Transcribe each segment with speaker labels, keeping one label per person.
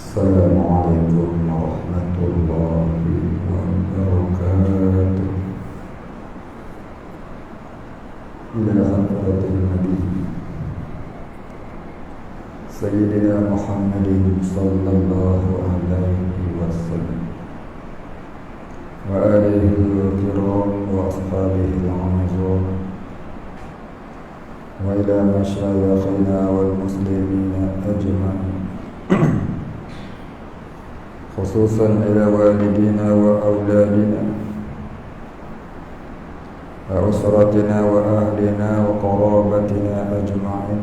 Speaker 1: السلام عليكم ورحمة الله وبركاته. إلى حضرة النبي سيدنا محمد صلى الله عليه وسلم وآله الكرام وأصحابه العظام وإلى مشايخنا والمسلمين أجمعين، خصوصا إلى والدينا وأولادنا وأسرتنا وأهلنا وقرابتنا أجمعين،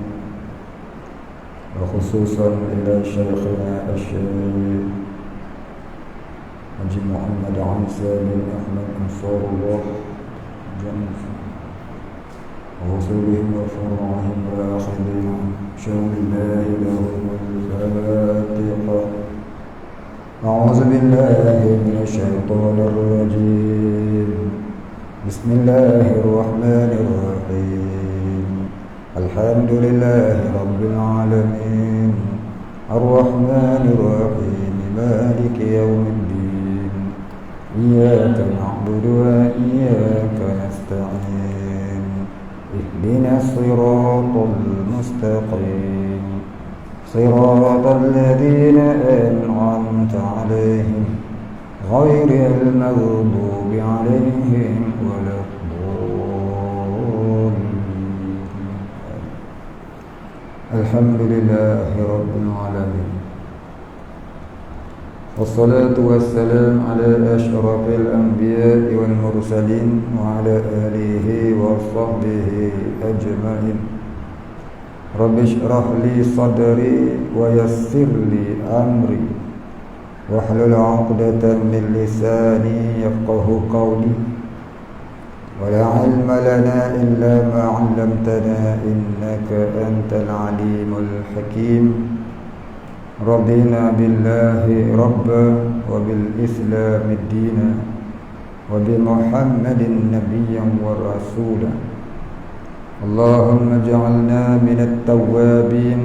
Speaker 1: وخصوصا إلى شيخنا الشيخ حجي محمد عيسى بن أحمد أنصار الله ورسولهم وفرعهم وآخذين شر الله لهم الفاتحة. أعوذ بالله من الشيطان الرجيم. بسم الله الرحمن الرحيم. الحمد لله رب العالمين الرحمن الرحيم مالك يوم الدين إياك نعبد وإياك نستعين اهدنا الصراط المستقيم صراط الذين أنعمت عليهم غير المغضوب عليهم ولا الضالين. الحمد لله رب العالمين، والصلاة والسلام على أشرف الأنبياء والمرسلين وعلى آله وصحبه أجمعين. رب اشرح لي صدري ويسر لي أمري واحلل عقدة من لساني يفقه قولي. ولا علم لنا إلا ما علمتنا إنك أنت العليم الحكيم. رضينا بالله ربا وبالإسلام دينا وبمحمد نبيا ورسولا. اللهم اجعلنا من التوابين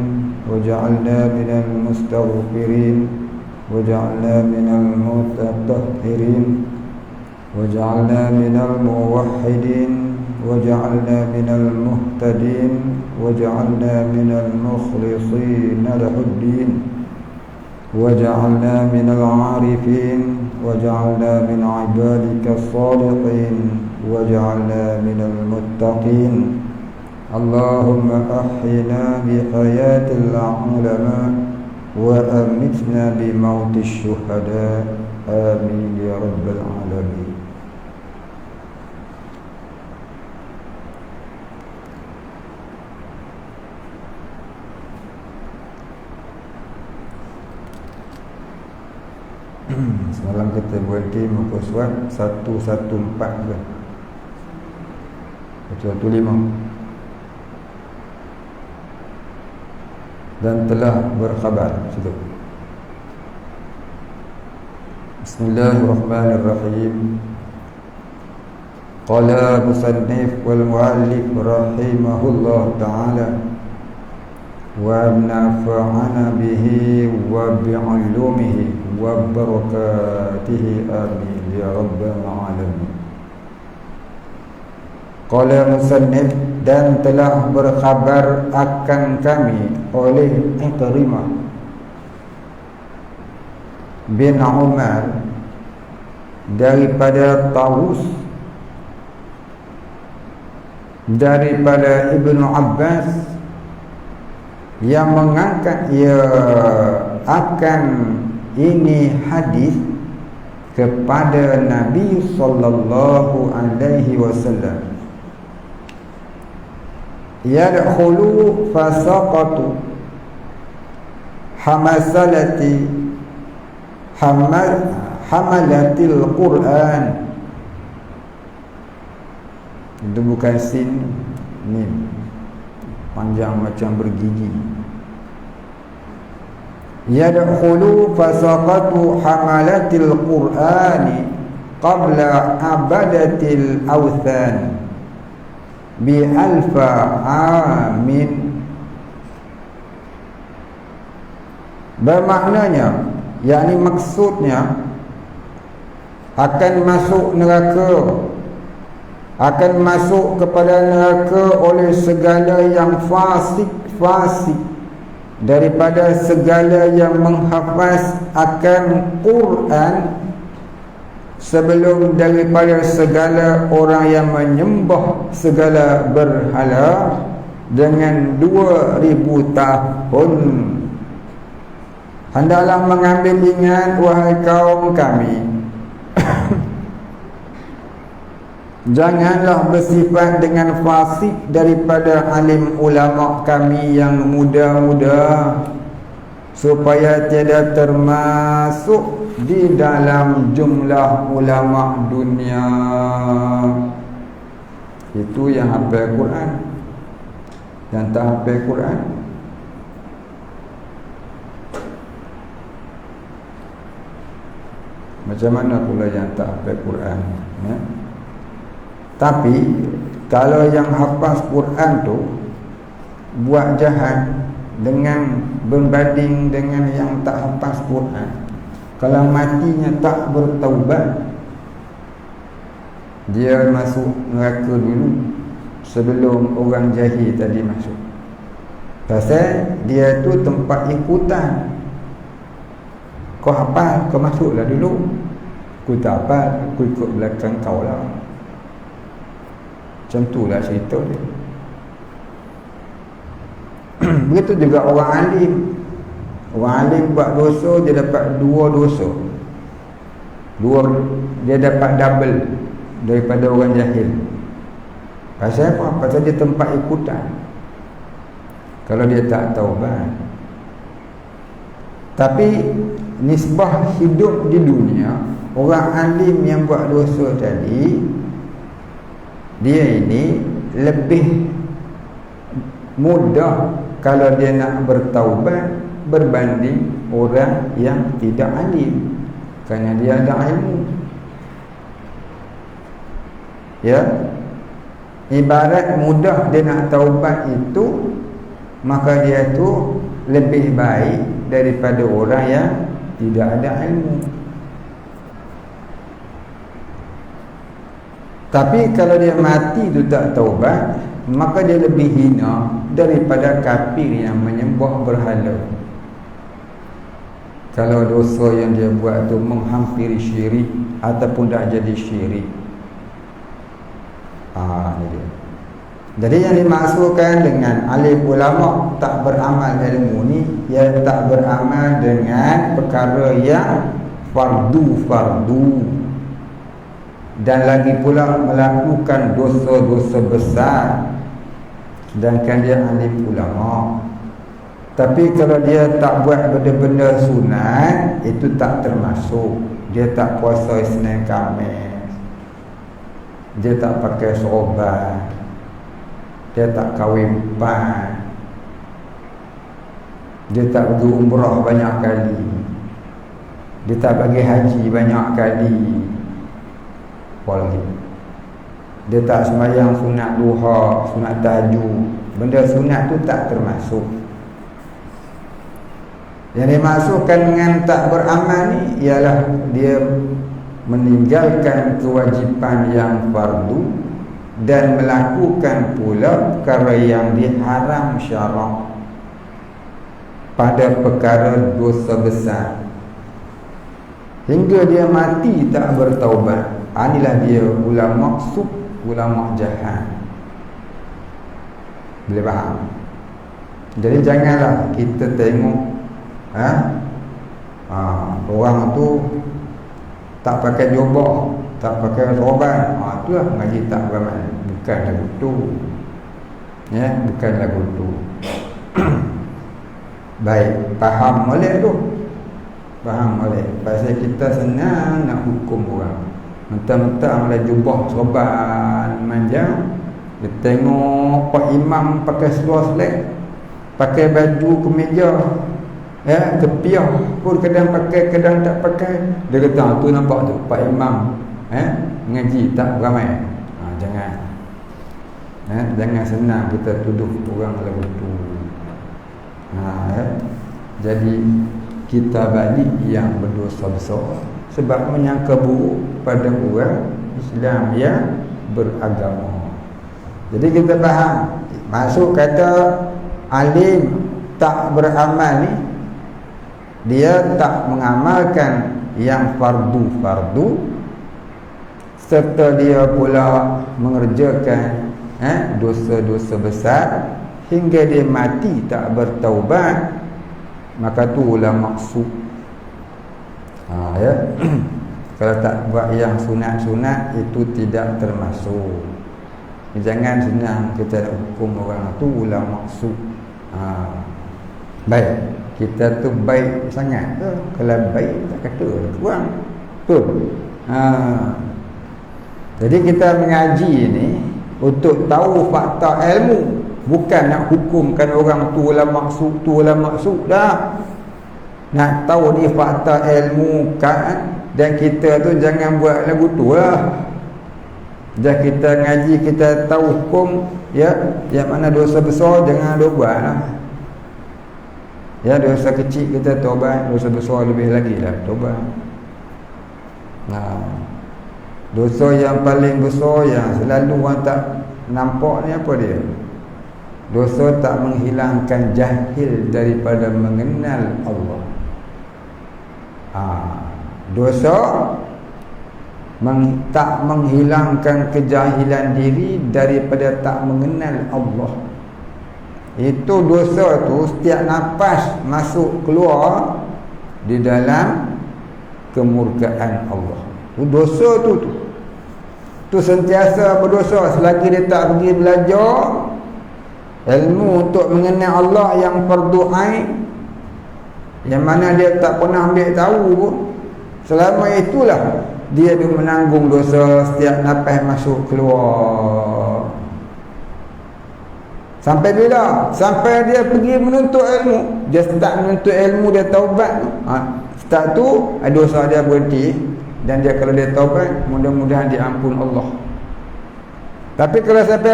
Speaker 1: وجعلنا من المستغفرين وجعلنا من المتطهرين وجعلنا من الموحدين وجعلنا من المهتدين وجعلنا من المخلصين له الدين وجعلنا من العارفين وجعلنا من عبادك الصالحين وجعلنا من المتقين. اللهم أحينا بحياة العلماء وأمتنا بموت الشهداء. آمين يا رب العالمين. Semalam kita berhenti muka surat 114 ke 115, dan telah berkhabar situ. Bismillahirrahmanirrahim. Qala musannif wal muallif rahimahullah ta'ala wa nafa'ana bihi wa bi'ulumihi wa barakatihi amin ya rabbal alamin. Qala musannif, dan telah berkhabar akan kami oleh Ikrimah bin Umar daripada Tawus daripada Ibnu Abbas yang mengangkat ia akan ini hadis kepada Nabi sallallahu alaihi wasallam. Yadkhulu fasaqatu hamalatil Quran. Itu bukan sin, mim, panjang macam bergigi. Yadkhulu fasaqatu hamalatil Qur'ani qabla abadatil awthan bi alfa amin. Bermaknanya yakni maksudnya akan masuk neraka, akan masuk kepada neraka oleh segala yang fasik daripada segala yang menghafaz akan Quran, sebelum daripada segala orang yang menyembah segala berhala dengan 2000 tahun. Hendaklah mengambil ingat, wahai kaum kami, janganlah bersifat dengan fasik daripada alim ulama kami yang muda-muda, supaya tidak termasuk di dalam jumlah ulama dunia. Itu yang hafal Quran. Yang tak hafal Quran, macam mana pula yang tak hafal Quran, ya? Tapi kalau yang hafaz Quran tu buat jahat dengan berbanding dengan yang tak hafaz Quran, kalau matinya tak bertaubat, dia masuk neraka dulu sebelum orang jahil tadi masuk. Pasal dia tu tempat ikutan. Kau hafal, kau masuklah dulu. Aku tak hafal, aku ikut belakang kau lah. Macam itulah cerita dia. Begitu juga orang alim. Orang alim buat dosa, dia dapat 2 dosa. Dia dapat double daripada orang jahil. Pasal apa? Pasal dia tempat ikutan. Kalau dia tak taubat. Tapi nisbah hidup di dunia, orang alim yang buat dosa tadi, dia ini lebih mudah kalau dia nak bertaubat berbanding orang yang tidak alim, kerana dia ada ilmu. Ya, ibarat mudah dia nak taubat itu, maka dia tu lebih baik daripada orang yang tidak ada ilmu. Tapi kalau dia mati tu tak taubat, maka dia lebih hina daripada kafir yang menyembah berhala. Kalau dosa yang dia buat tu menghampiri syirik ataupun dah jadi syirik. Ini dia. Jadi yang dimaksudkan dengan alim ulama tak beramal ilmu ni, ia tak beramal dengan perkara yang fardu, dan lagi pula melakukan dosa-dosa besar, sedangkan dia alim ulama. Tapi kalau dia tak buat benda-benda sunat, itu tak termasuk. Dia tak puasa Isnin Khamis, dia tak pakai sorban, dia tak kahwin pan, dia tak pergi umrah banyak kali, dia tak bagi haji banyak kali, dia tak sembahyang sunat duha, sunat tahajud. Benda sunat tu tak termasuk. Yang dimaksudkan dengan tak beramal ni ialah dia meninggalkan kewajipan yang fardu dan melakukan pula perkara yang diharam syarak pada perkara dosa besar, hingga dia mati tak bertaubat. Inilah dia ulama maksud, ulama jahat. Boleh faham? Jadi janganlah kita tengok orang tu tak pakai jubah, tak pakai sorban, itulah ngaji tak beramal. Bukan lagu tu, ya, bukan lagu tu. Baik, faham molek tu, faham molek. Pasal kita senang nak hukum orang, mentang-mentang ada jubah sorban manjang, dia tengok Pak Imam pakai seluar selek, pakai baju kemeja, ya, kepiah pun kadang pakai, kadang tak pakai. Dia kata tu nampak tu Pak Imam ngaji tak beramai. Jangan, jangan senang kita tuduh orang lagu tu. Jadi kita balik yang berdosa besar sebab menyangka buruk pada orang Islam yang beragama. Jadi kita faham maksud kata alim tak beramal ni, dia tak mengamalkan yang fardu-fardu, serta dia pula mengerjakan dosa-dosa besar hingga dia mati tak bertaubat, maka tulah maksud. Ya. Kalau tak buat yang sunat-sunat itu tidak termasuk. Jangan senang kita nak hukum orang tu ulah maksud. Baik, kita tu baik sangat ke? Kalau baik tak kata kurang. Betul. Jadi kita mengaji ni untuk tahu fakta ilmu, bukan nak hukumkan orang tu ulah maksud dah. Nak tahu ni fakta ilmu kan, dan kita tu jangan buat lagu tu lah. Dah kita ngaji, kita tahu hukum ya, yang mana dosa besar jangan buat lah. Ya, dosa kecil kita taubat, dosa besar lebih lagi lah taubat. Dosa yang paling besar yang selalu orang tak nampak ni apa dia? Dosa tak menghilangkan jahil daripada mengenal Allah. Dosa tak menghilangkan kejahilan diri daripada tak mengenal Allah. Itu dosa tu setiap nafas masuk keluar di dalam kemurkaan Allah. Tu dosa tu sentiasa berdosa selagi dia tak pergi belajar ilmu untuk mengenal Allah yang fardu ain, yang mana dia tak pernah ambil tahu pun. Selama itulah dia menanggung dosa setiap nafas masuk keluar. Sampai bila? Sampai dia pergi menuntut ilmu. Dia start menuntut ilmu, dia taubat. Start tu dosa dia berhenti, dan dia kalau dia taubat mudah-mudahan diampun Allah. Tapi kalau sampai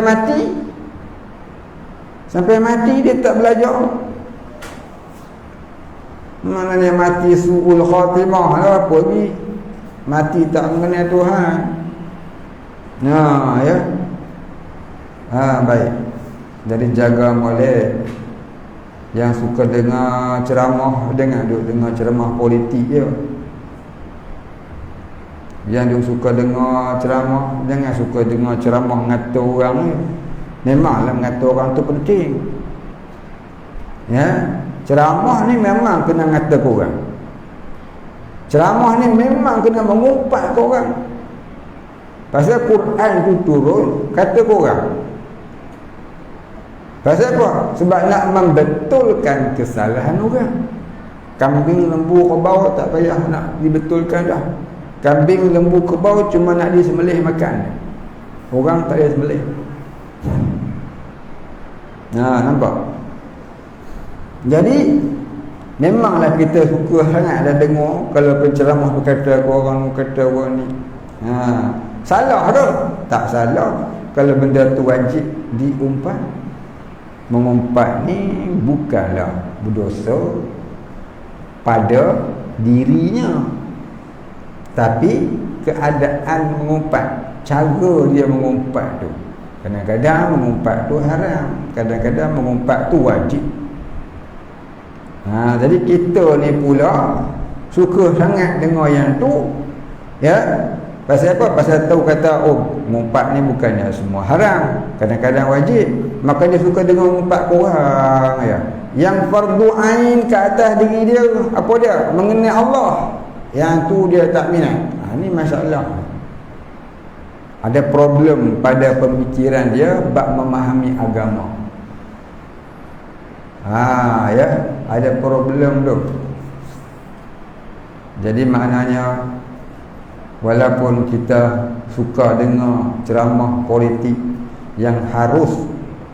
Speaker 1: mati dia tak belajar, maknanya mati su'ul khatimah lah apa ni, mati tak mengenal Tuhan. Ya. Baik. Jadi jaga molek yang suka dengar ceramah, dengar ceramah politik je. Yang dia suka dengar ceramah, jangan suka dengar ceramah ngata orang ni. Memanglah ngata orang tu penting. Ya, ceramah ni memang kena ngata korang. Ceramah ni memang kena mengumpat korang. Pasal Quran tu turun kata korang. Pasal apa? Sebab nak membetulkan kesalahan orang. Kambing lembu kerbau tak payah nak dibetulkan dah. Kambing lembu kerbau cuma nak disembelih makan. Orang tak payah sembelih. Nampak? Jadi memanglah kita suka sangat dah dengar kalau penceramah berkata orang ni. Salah tu? Tak salah. Kalau benda tu wajib diumpat. Mengumpat ni bukanlah berdosa pada dirinya, tapi keadaan mengumpat, cara dia mengumpat tu. Kadang-kadang mengumpat tu haram, kadang-kadang mengumpat tu wajib. Jadi kita ni pula suka sangat dengar yang tu. Ya. Pasal apa? Pasal tahu kata mengumpat ni bukannya semua haram, kadang-kadang wajib. Makanya suka dengar mengumpat korang ya. Yang fardu ain ke atas diri dia, apa dia? Mengenal Allah. Yang tu dia tak minat. Ni masalah. Ada problem pada pemikiran dia bab memahami agama. Ya, ada problem tu. Jadi maknanya walaupun kita suka dengar ceramah politik yang harus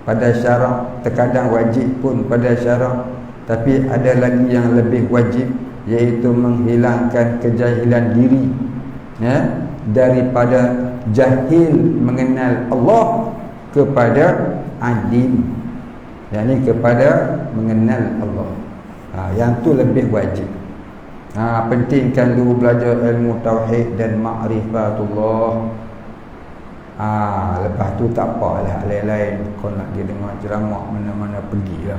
Speaker 1: pada syarak, terkadang wajib pun pada syarak, tapi ada lagi yang lebih wajib, iaitu menghilangkan kejahilan diri ya, daripada jahil mengenal Allah kepada alim, yakni kepada mengenal Allah. Yang tu lebih wajib. Pentingkan dulu belajar ilmu tauhid dan ma'rifatullah. Lepas tu tak apalah lain-lain kau nak pergi dengar ceramah mana-mana pergilah.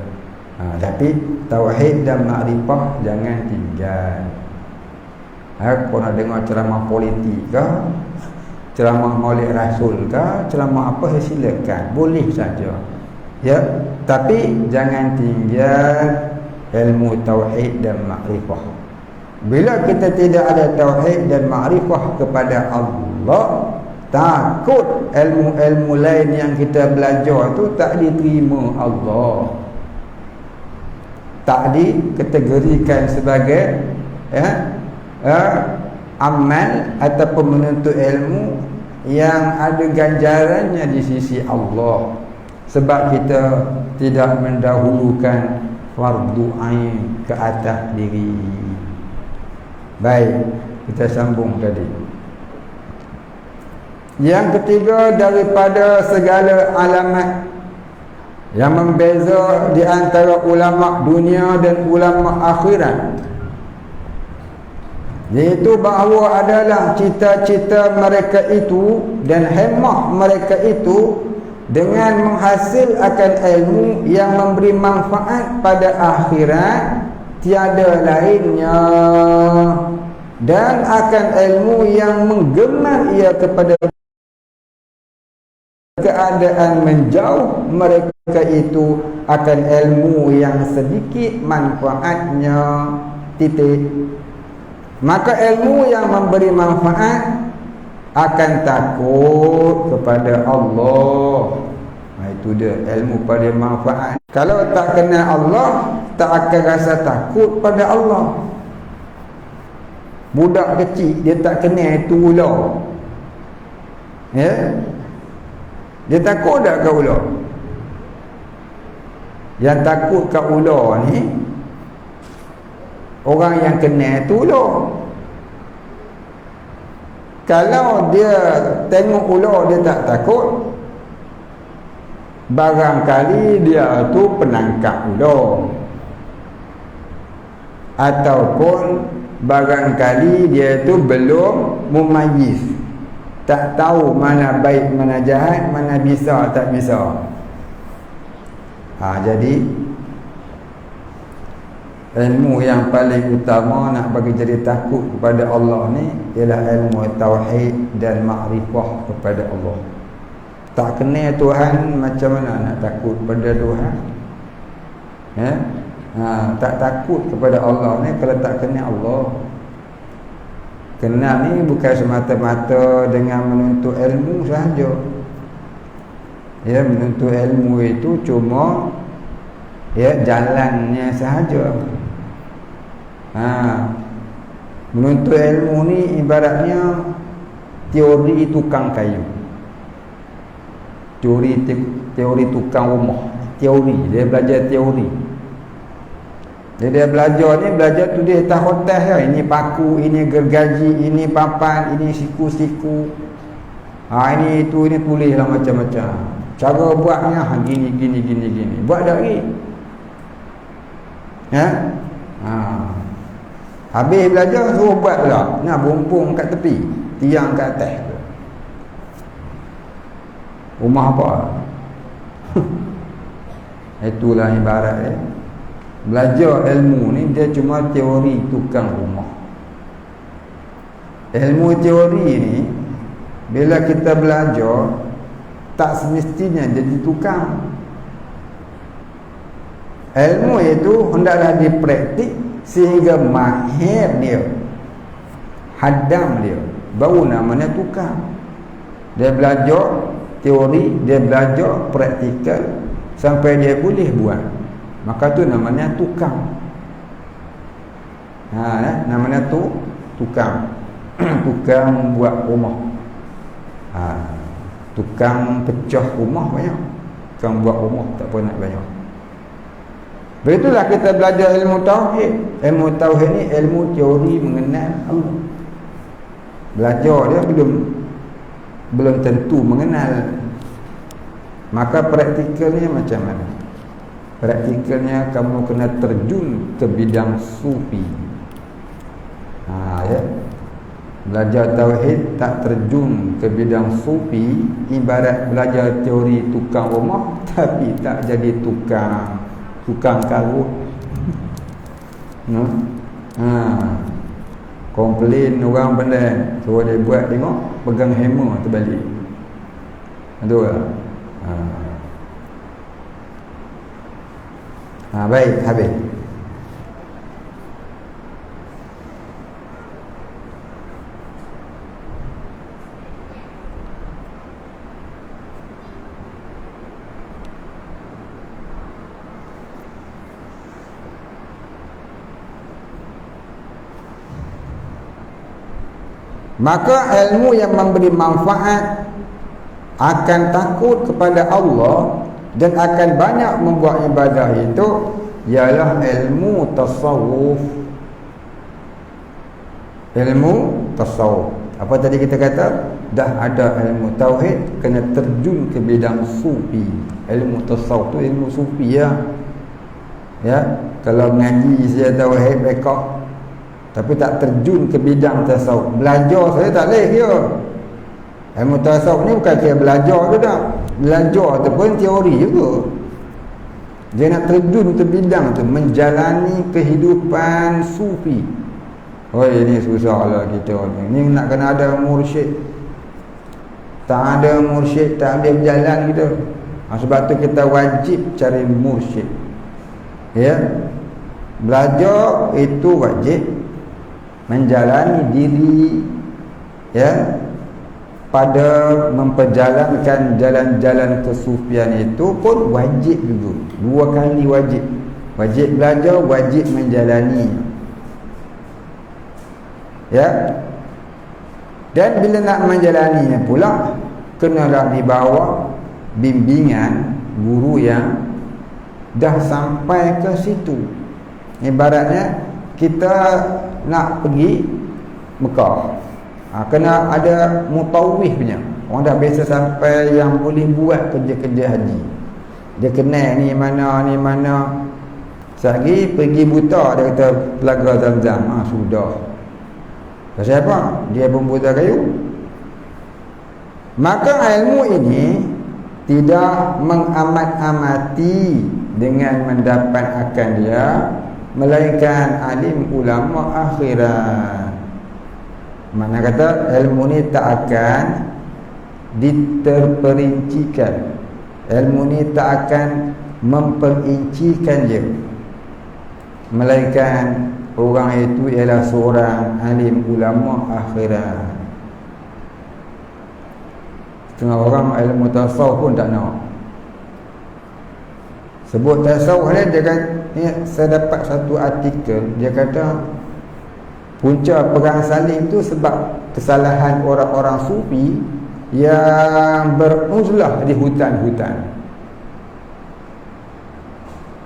Speaker 1: Tapi tauhid dan ma'rifah jangan tinggal. Kau nak dengar ceramah politik ke, ceramah Maulid Rasul ke, ceramah apa, silakan, boleh saja. Ya, tapi jangan tinggal ilmu tauhid dan ma'rifah. Bila kita tidak ada tauhid dan ma'rifah kepada Allah, takut ilmu-ilmu lain yang kita belajar tu tak diterima Allah, tak dikategorikan sebagai amal ataupun menuntut ilmu yang ada ganjarannya di sisi Allah, sebab kita tidak mendahulukan fardu ain ke atas diri. Baik, kita sambung tadi. Yang ketiga, daripada segala alamat yang membeza di antara ulama dunia dan ulama akhirat, iaitu bahawa adalah cita-cita mereka itu dan hemah mereka itu dengan menghasilkan ilmu yang memberi manfaat pada akhirat tiada lainnya, dan akan ilmu yang menggemar ia kepada keadaan menjauh mereka itu akan ilmu yang sedikit manfaatnya. Titik. Maka ilmu yang memberi manfaat akan takut kepada Allah. Itu dia ilmu pada manfaat. Kalau tak kenal Allah, tak akan rasa takut pada Allah. Budak kecil dia tak kenal itu ular, ya, dia takut tak ke ular? Yang takut ke ular ni orang yang kenal itu ular. Kalau dia tengok ular dia tak takut, barangkali dia tu penangkap ular, ataupun barangkali dia tu belum mumayyiz, tak tahu mana baik mana jahat, mana bisa tak bisa. Jadi ilmu yang paling utama nak bagi jadi takut kepada Allah ni ialah ilmu tauhid dan makrifah kepada Allah. Tak kenal Tuhan, macam mana nak takut pada Tuhan? Ya? Tak takut kepada Allah ni kalau tak kenal Allah. Kenal ni bukan semata-mata dengan menuntut ilmu sahaja. Ya, menuntut ilmu itu cuma jalannya sahaja. Menuntut ilmu ni ibaratnya teori tukang kayu, teori tukang rumah. Teori, dia belajar teori. Dia belajar tu dia atas hotel ya. Ini paku, ini gergaji, ini papan, ini siku-siku. Ini tulislah macam-macam. Cara buatnya gini. Buat tak lagi? Ya? Habis belajar suruh buat pula. Nak bumpung kat tepi, tiang kat atas. Rumah apa? Itulah ibarat belajar ilmu ni dia cuma teori tukang rumah. Ilmu teori ni bila kita belajar tak semestinya jadi tukang. Ilmu itu hendaklah dipraktik sehingga mahir dia, hadam dia, baru namanya tukang. Dia belajar teori, dia belajar praktikal sampai dia boleh buat, maka tu namanya tukang. Namanya tu tukang. Tukang buat rumah, tukang pecah rumah banyak, tukang buat rumah tak pernah banyak. Begitulah kita belajar ilmu tauhid. Ilmu tauhid ni ilmu teori mengenal Allah. Belajar dia belum tentu mengenal. Maka praktikalnya macam mana? Praktikalnya kamu kena terjun ke bidang sufi. Ya. Belajar tauhid tak terjun ke bidang sufi ibarat belajar teori tukang rumah tapi tak jadi tukang karut. Komplain orang pandai, suruh dia buat, tengok pegang hammer terbalik. Betul tak? Baik, habis. Maka ilmu yang memberi manfaat akan takut kepada Allah dan akan banyak membuat ibadah itu ialah ilmu tasawuf. Ilmu tasawuf. Apa tadi kita kata? Dah ada ilmu tauhid, kena terjun ke bidang sufi. Ilmu tasawuf tu ilmu sufi ya. Ya, kalau ngaji saya tauhid rekod tapi tak terjun ke bidang tasawuf, belajar saya tak boleh kira. Ilmu tasawuf ni bukan kira belajar tu tak. Belajar tu pun teori juga. Dia nak terjun ke bidang tu, menjalani kehidupan sufi. Oh ini susahlah kita ni. Ni nak kena ada mursyid. Tak ada mursyid, tak ambil berjalan kita. Sebab tu kita wajib cari mursyid. Ya. Belajar itu wajib. Menjalani diri ya pada memperjalankan jalan-jalan kesufian itu pun wajib juga. 2 kali wajib. Wajib belajar, wajib menjalani. Ya. Dan bila nak menjalaninya pula kenalah dibawa bimbingan guru yang dah sampai ke situ. Ibaratnya kita nak pergi Mekah, kena ada mutawif punya. Orang dah biasa sampai yang boleh buat kerja-kerja haji. Dia kenal ni mana. Sehari pergi buta, dia kata Telaga Zamzam. Sudah. Pasal apa? Dia pun buta kayu. Maka ilmu ini tidak mengamat-amati dengan mendapat akan dia, melainkan alim ulama akhirat. Mana kata ilmu ni tak akan diterperincikan. Ilmu ni tak akan memperincikan je, melainkan orang itu ialah seorang alim ulama akhirat. Setengah orang ilmu tasawuf pun tak nak sebut tasawuf ni. Dia kata ni, saya dapat satu artikel, dia kata punca perang salib tu sebab kesalahan orang-orang sufi yang beruzlah di hutan-hutan.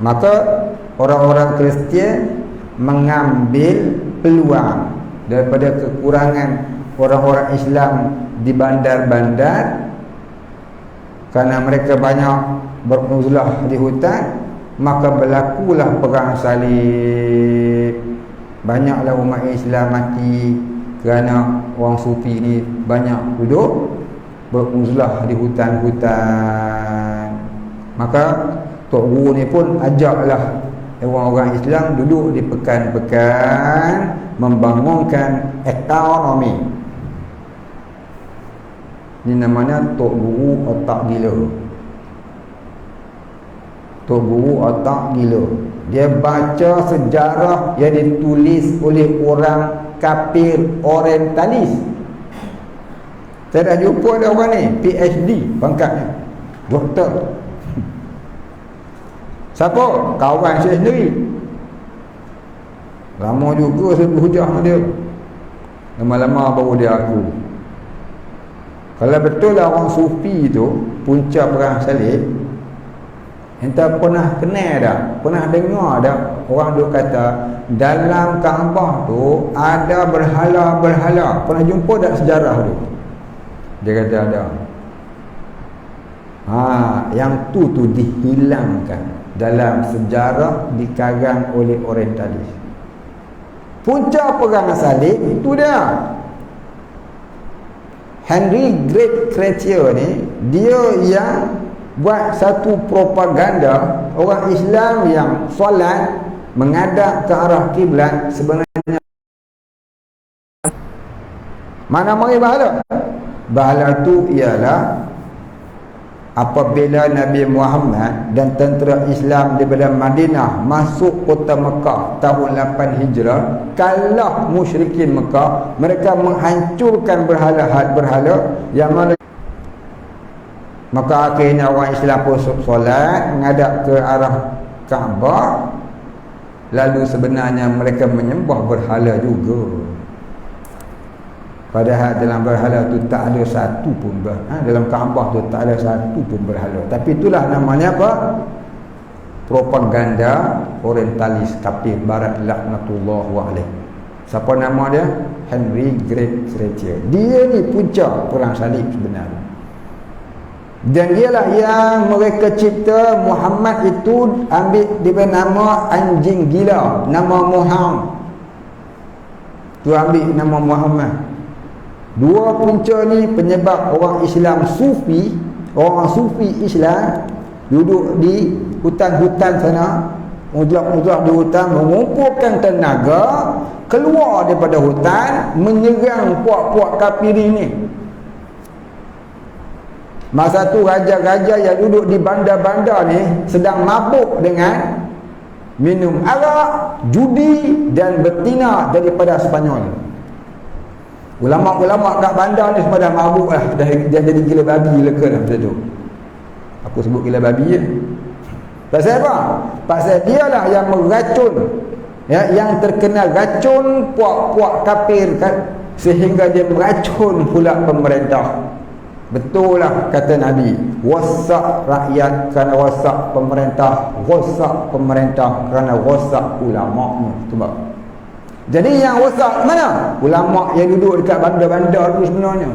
Speaker 1: Maka orang-orang Kristian mengambil peluang daripada kekurangan orang-orang Islam di bandar-bandar, kerana mereka banyak beruzlah di hutan, maka berlakulah perang salib. Banyaklah umat Islam mati kerana orang sufi ni banyak duduk beruzlah di hutan-hutan. Maka Tok Guru ni pun ajaklah orang-orang Islam duduk di pekan-pekan membangunkan ekonomi. Ini namanya Tok Guru otak gila. Tok Guru otak gila. Dia baca sejarah yang ditulis oleh orang kafir orientalis. Saya dah jumpa ada orang ni, PhD pangkatnya, doktor. Siapa? Kawan saya sendiri. Lama juga saya berhujah dengan dia. Lama-lama baru dia aku. Kalau betul lah orang sufi tu punca perang salib, entah pernah kenal tak? Pernah dengar tak? Orang duk kata dalam Kaabah tu ada berhala-berhala. Pernah jumpa tak sejarah tu? Dia kata ada. Yang tu dihilangkan dalam sejarah, dikarang oleh orientalis. Punca perang salib itu dia. Henry Great Chrétien ni, dia yang buat satu propaganda orang Islam yang solat menghadap ke arah kiblat sebenarnya mana mari bahala? Bahala tu ialah apabila Nabi Muhammad dan tentera Islam daripada Madinah masuk kota Mekah tahun 8 Hijrah, kalah musyrikin Mekah, mereka menghancurkan berhala-berhala yang mana, maka akhirnya orang Islam pun solat menghadap ke arah Kaabah, lalu sebenarnya mereka menyembah berhala juga. Padahal dalam berhala tu tak ada satu pun dalam Kaabah tu tak ada satu pun berhala. Tapi itulah namanya apa? Propaganda orientalis kafir barat laknatullah alaih. Siapa nama dia? Henry Great Chrétien. Dia ni punca perang salib sebenarnya. Dan dialah yang mereka cipta Muhammad itu ambil dia nama anjing gila, nama Muhammad. Tu ambil nama Muhammad. Dua punca ni penyebab orang Islam sufi, orang sufi Islam duduk di hutan-hutan sana, mujak-mujak di hutan, mengumpulkan tenaga keluar daripada hutan menyerang puak-puak kafir ini. Masa tu raja-raja yang duduk di bandar-bandar ni sedang mabuk dengan minum arak, judi dan betina daripada Spanyol. Ulama-ulama kat bandar ni semua dah mabuk lah, dah jadi gila babi leka dah macam tu. Aku sebut gila babi je. Pasal apa? Pasal dialah yang meracun, ya, yang terkena racun puak-puak kafir kan, sehingga dia meracun pula pemerintah. Betul lah kata Nabi, wasak rakyat kerana wasak pemerintah, rosak pemerintah kerana rosak ulama. Sebab jadi yang rosak mana? Ulama yang duduk dekat bandar-bandar tu sebenarnya.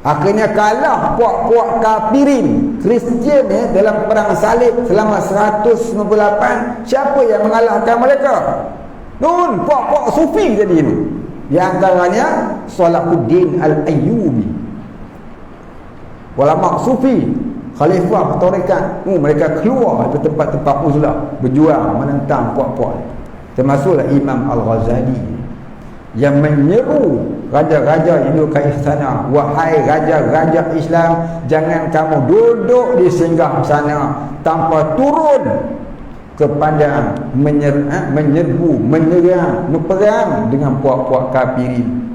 Speaker 1: Akhirnya kalah puak-puak kafirin Kristian ni dalam perang salib selama 198. Siapa yang mengalahkan mereka? Nun, puak-puak sufi jadi tu. Yang antaranya Salahuddin Al-Ayyubi. Ulama sufi, khalifah tarekat, mereka keluar dari tempat-tempat uzlah berjuang menentang puak-puak. Termasuklah Imam Al-Ghazali yang menyeru raja-raja yang duduk kat istana, wahai raja-raja Islam, jangan kamu duduk di singgah sana tanpa turun ke padang menyerbu, menyerang, berperang dengan puak-puak kafirin.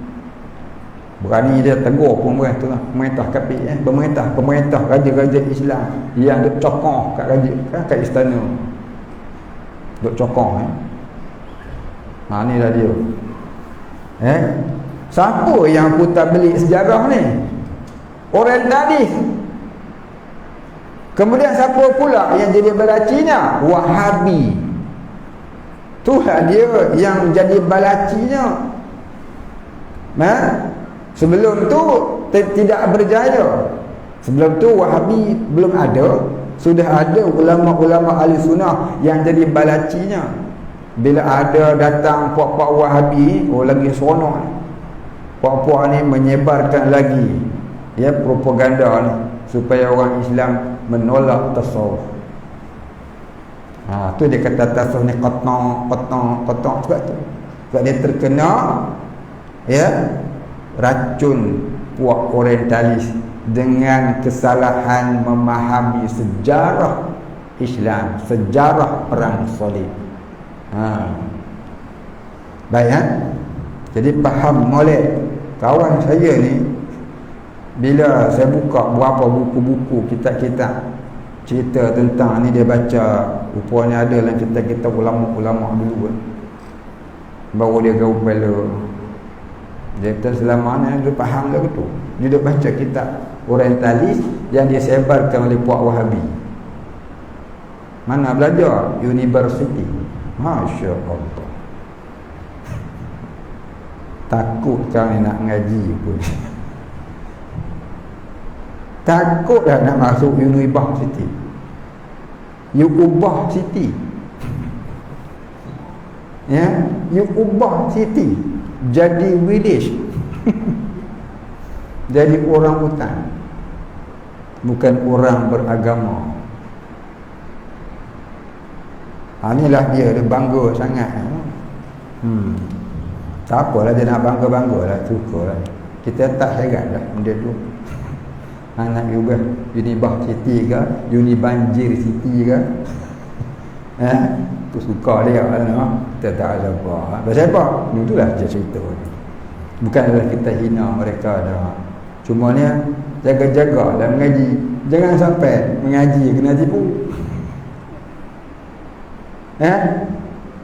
Speaker 1: Berani dia tegur pemerintah kafir, pemerintah raja-raja Islam yang duk cokong kat raja kat istana. Duk cokong ni dah dia. Siapa yang putar belik sejarah ni? Orientalis. Kemudian siapa pula yang jadi balacinya? Wahabi. Itulah dia yang jadi balacinya. Sebelum tu tidak berjaya. Sebelum tu Wahabi belum ada. Sudah ada ulama-ulama ahli sunnah yang jadi balacinya. Bila ada datang puak-puak Wahabi, lagi seronok ni. Puak-puak ni menyebarkan lagi propaganda ni supaya orang Islam menolak tasawuf. Tu dia kata tasawuf ni qatna sebab tu. Sebab dia terkena racun puak orientalis dengan kesalahan memahami sejarah Islam, sejarah perang salib. Baik jadi faham molek kawan saya ni, bila saya buka berapa buku-buku kitab-kitab cerita tentang ni, dia baca rupanya ada dalam kitab-kitab ulama-ulama dulu baru dia gaul kepala. Dia kata selama ni dia faham ke betul, dia duk baca kitab orientalis yang disebarkan oleh puak Wahabi. Mana belajar? University. Masya Allah. Takut kau ni nak ngaji pun. Takut dah nak masuk University. Ya, you ubah siti jadi village. Jadi orang hutan, bukan orang beragama. Inilah dia bangga sangat. Tak apalah dia nak bangga-bangga lah, cukup lah. Kita tak heran dah benda tu. Anak juga University ke, Banjir City ke, tu suka dia lah. Kita tak ada apa. Pasal apa? Itulah cerita. Bukanlah kita hina mereka dah. Cuma ni jaga-jaga dalam mengaji. Jangan sampai mengaji kena tipu.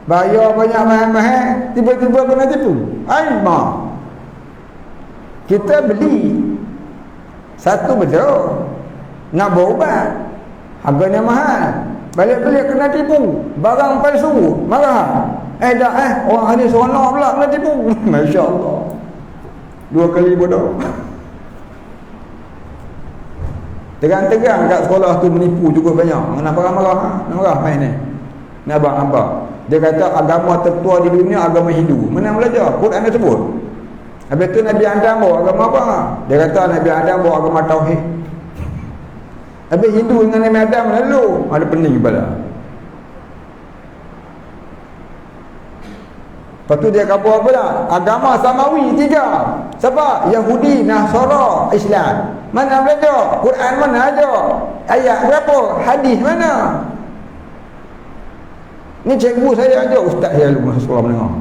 Speaker 1: Bayar banyak mahal-mahal, tiba-tiba kena tipu. Aima. Kita beli satu betul, nak berubat, harganya mahal. Balik-balik kena tipu. Barang palsu, marah. Orang hadis seronok pula kena tipu. Masya Allah. 2 kali bodoh. Terang-terang kat sekolah tu menipu juga banyak. Kenapa marah? Marah main ni. Ni abang-abang. Dia kata agama tertua di dunia agama Hindu. Mana belajar? Quran dia sebut. Habis tu Nabi Adam bawa agama apa? Dia kata Nabi Adam bawa agama Tauhid. Habis Hindu dengan Nabi Adam lalu ada pening kepala. Lepas tu dia kata apa dah? Agama Samawi 3. Siapa? Yahudi, Nasara, Islam. Mana belajar? Quran mana aja? Ayat berapa? Hadis mana? Ni cikgu saya aja, ustaz saya dulu masa sekolah menengah.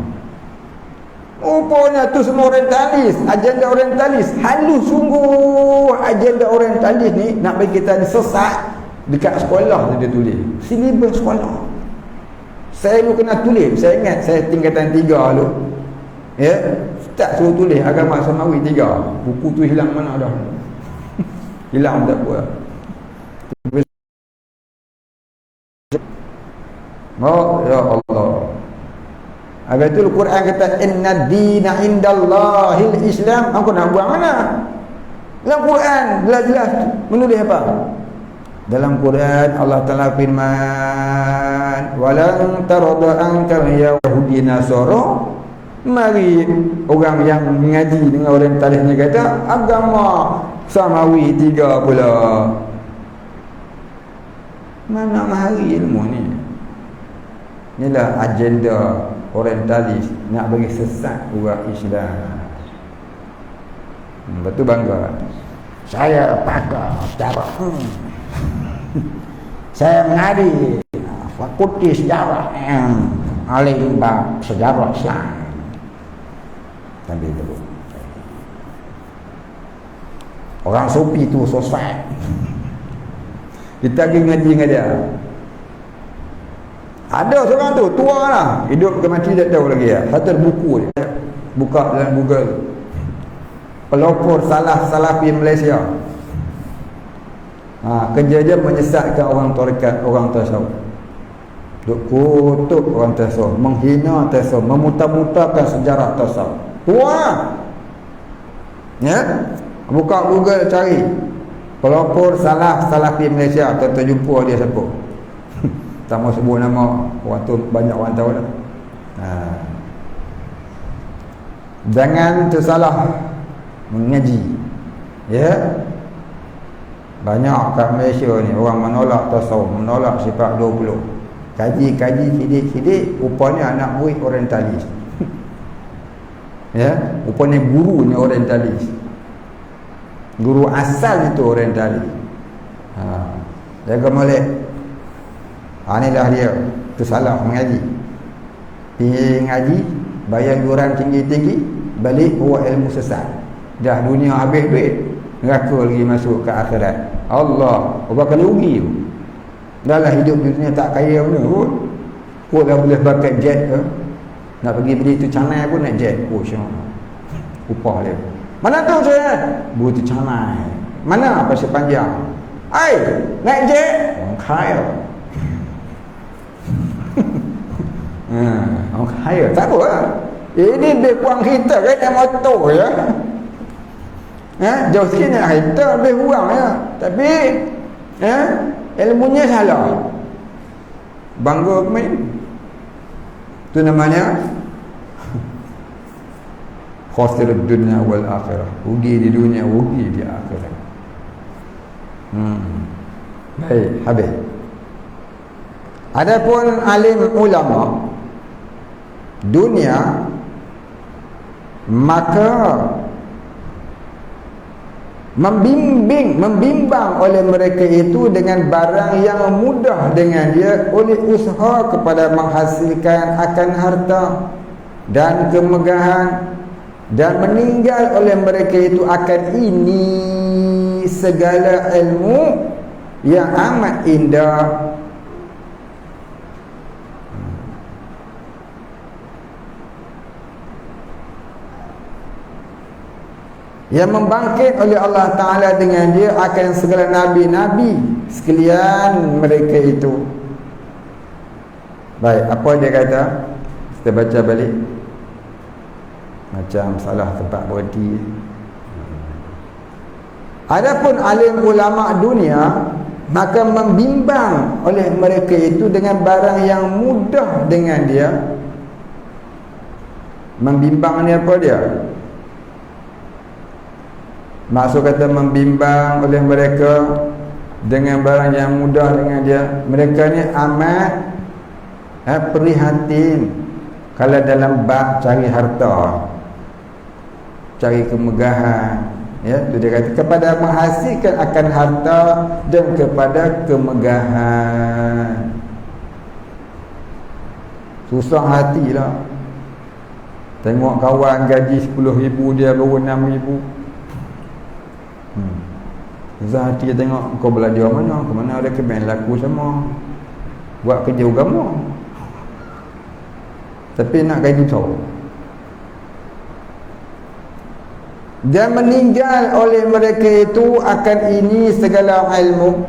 Speaker 1: Rupanya tu semua orientalis, agenda orientalis. Halus sungguh agenda orientalis ni nak bagi kita ni sesat. Dekat sekolah dia tulis silibus sekolah. Saya dulu kena tulis. Saya ingat saya tingkatan 3 dulu. Ya, ustaz suruh tulis agama Samawi 3. Buku tu hilang mana dah. Hilang tak apa. Oh ya Allah. Habis tu Al-Quran kata inna dina indallahil Islam. Aku nak buang mana? Dalam Quran jelas-jelas menulis apa? Dalam Quran Allah Taala firman walan tarada ankal yahudi nasara. Mari orang yang mengaji dengan orientalis ni kata agama Samawi 3 pula. Mana mahari ilmu ni? Inilah agenda orientalis nak bagi sesat orang Islam. Betul bangga. Saya pakar sejarah. Saya mengaji fakulti sejarah alim bab sejarah Islam. Sambil tu. Orang sopi tu sosfat. Kita pergi ngaji dengan dia. Ada seorang tu, tua lah. Hidup ke mati tak tahu lagi ya. Satu buku dia. Buka dalam Google. Pelopor salafi Malaysia. Kerja dia menyesatkan orang tarekat, orang tasawuf. Duk kutuk orang tasawuf, menghina tasawuf, memutar-mutarkan sejarah tasawuf. Tua. Ya? Buka Google cari. Pelopor salafi Malaysia. Tentu jumpa dia siapa. Tak mau sebut nama, orang tu banyak orang tahu dah. Jangan tersalah mengaji. Ya. Banyak kat Malaysia ni orang menolak tasawuf, menolak sifat 20. Kaji-kaji sidik-sidik, rupanya anak murid orientalis. Ya, rupanya guru ni orientalis. Guru asal itu orientalis. Jaga molek. Inilah dia tersalah mengaji. Pergi ngaji, bayar yuran tinggi-tinggi, balik bawa ilmu sesat. Dah dunia habis duit, neraka lagi masuk ke akhirat. Allah, berapa kali rugi tu. Dahlah hidup dunia tak kaya pun kot. Kot dah boleh pakai jet ke. Nak pergi beli tu canai pun nak jet. Oh syaitan. Upah dia. Mana tu saya? Buat tu canai. Mana pasir panjang? Naik jet. Orang kaya. Orang kaya. Tak apa lah. Ini lebih kurang kita kan yang motor ya. Jauh sikit nak kereta lebih kurang ya. Tapi ilmunya salah. Bangga main. Itu namanya khasirud dunya wal akhirah. Rugi di dunia, rugi di akhirat. Baik, habis. Adapun alim ulama dunia, maka membimbang oleh mereka itu dengan barang yang mudah dengan dia oleh usaha kepada menghasilkan akan harta dan kemegahan, dan meninggal oleh mereka itu akan ini segala ilmu yang amat indah. Yang membangkit oleh Allah Ta'ala dengan dia akan segala Nabi-Nabi sekalian mereka itu. Baik, apa dia kata? Kita baca balik. Macam salah tempat berhenti. Adapun alim ulama dunia, maka membimbang oleh mereka itu dengan barang yang mudah dengan dia. Membimbang ni apa dia? Maksud kata membimbang oleh mereka dengan barang yang mudah dengan dia. Mereka ni amat prihatin kalau dalam bab cari harta, cari kemegahan. Ya, tu dia kata kepada menghasilkan akan harta dan kepada kemegahan. Susah hatilah tengok kawan gaji 10,000 dia baru 6,000. Susah hati tengok kau belajar mana, ke mana ada kemen laku sama, buat kerja agama, tapi nak gaji besar. Dan meninggal oleh mereka itu akan ini segala ilmu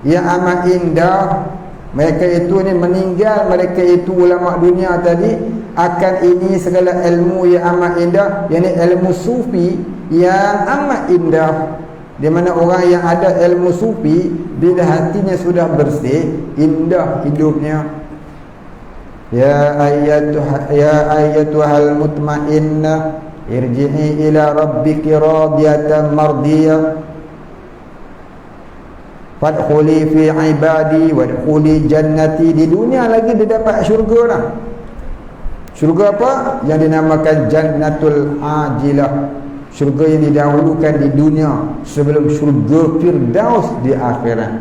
Speaker 1: yang amat indah. Mereka itu ni meninggal, mereka itu ulama dunia tadi, akan ini segala ilmu yang amat indah, yakni ilmu sufi yang amat indah. Di mana orang yang ada ilmu sufi, bila hatinya sudah bersih, indah hidupnya. Ya ayyatuhal mutmainnah, irji'i ila rabbiki radiyatan mardiyah, fadkhuli fi ibadi wadkhuli jannati. Di dunia lagi dia dapat syurga lah. Syurga apa? Yang dinamakan jannatul ajilah, syurga yang didahulukan di dunia sebelum syurga firdaus di akhirat.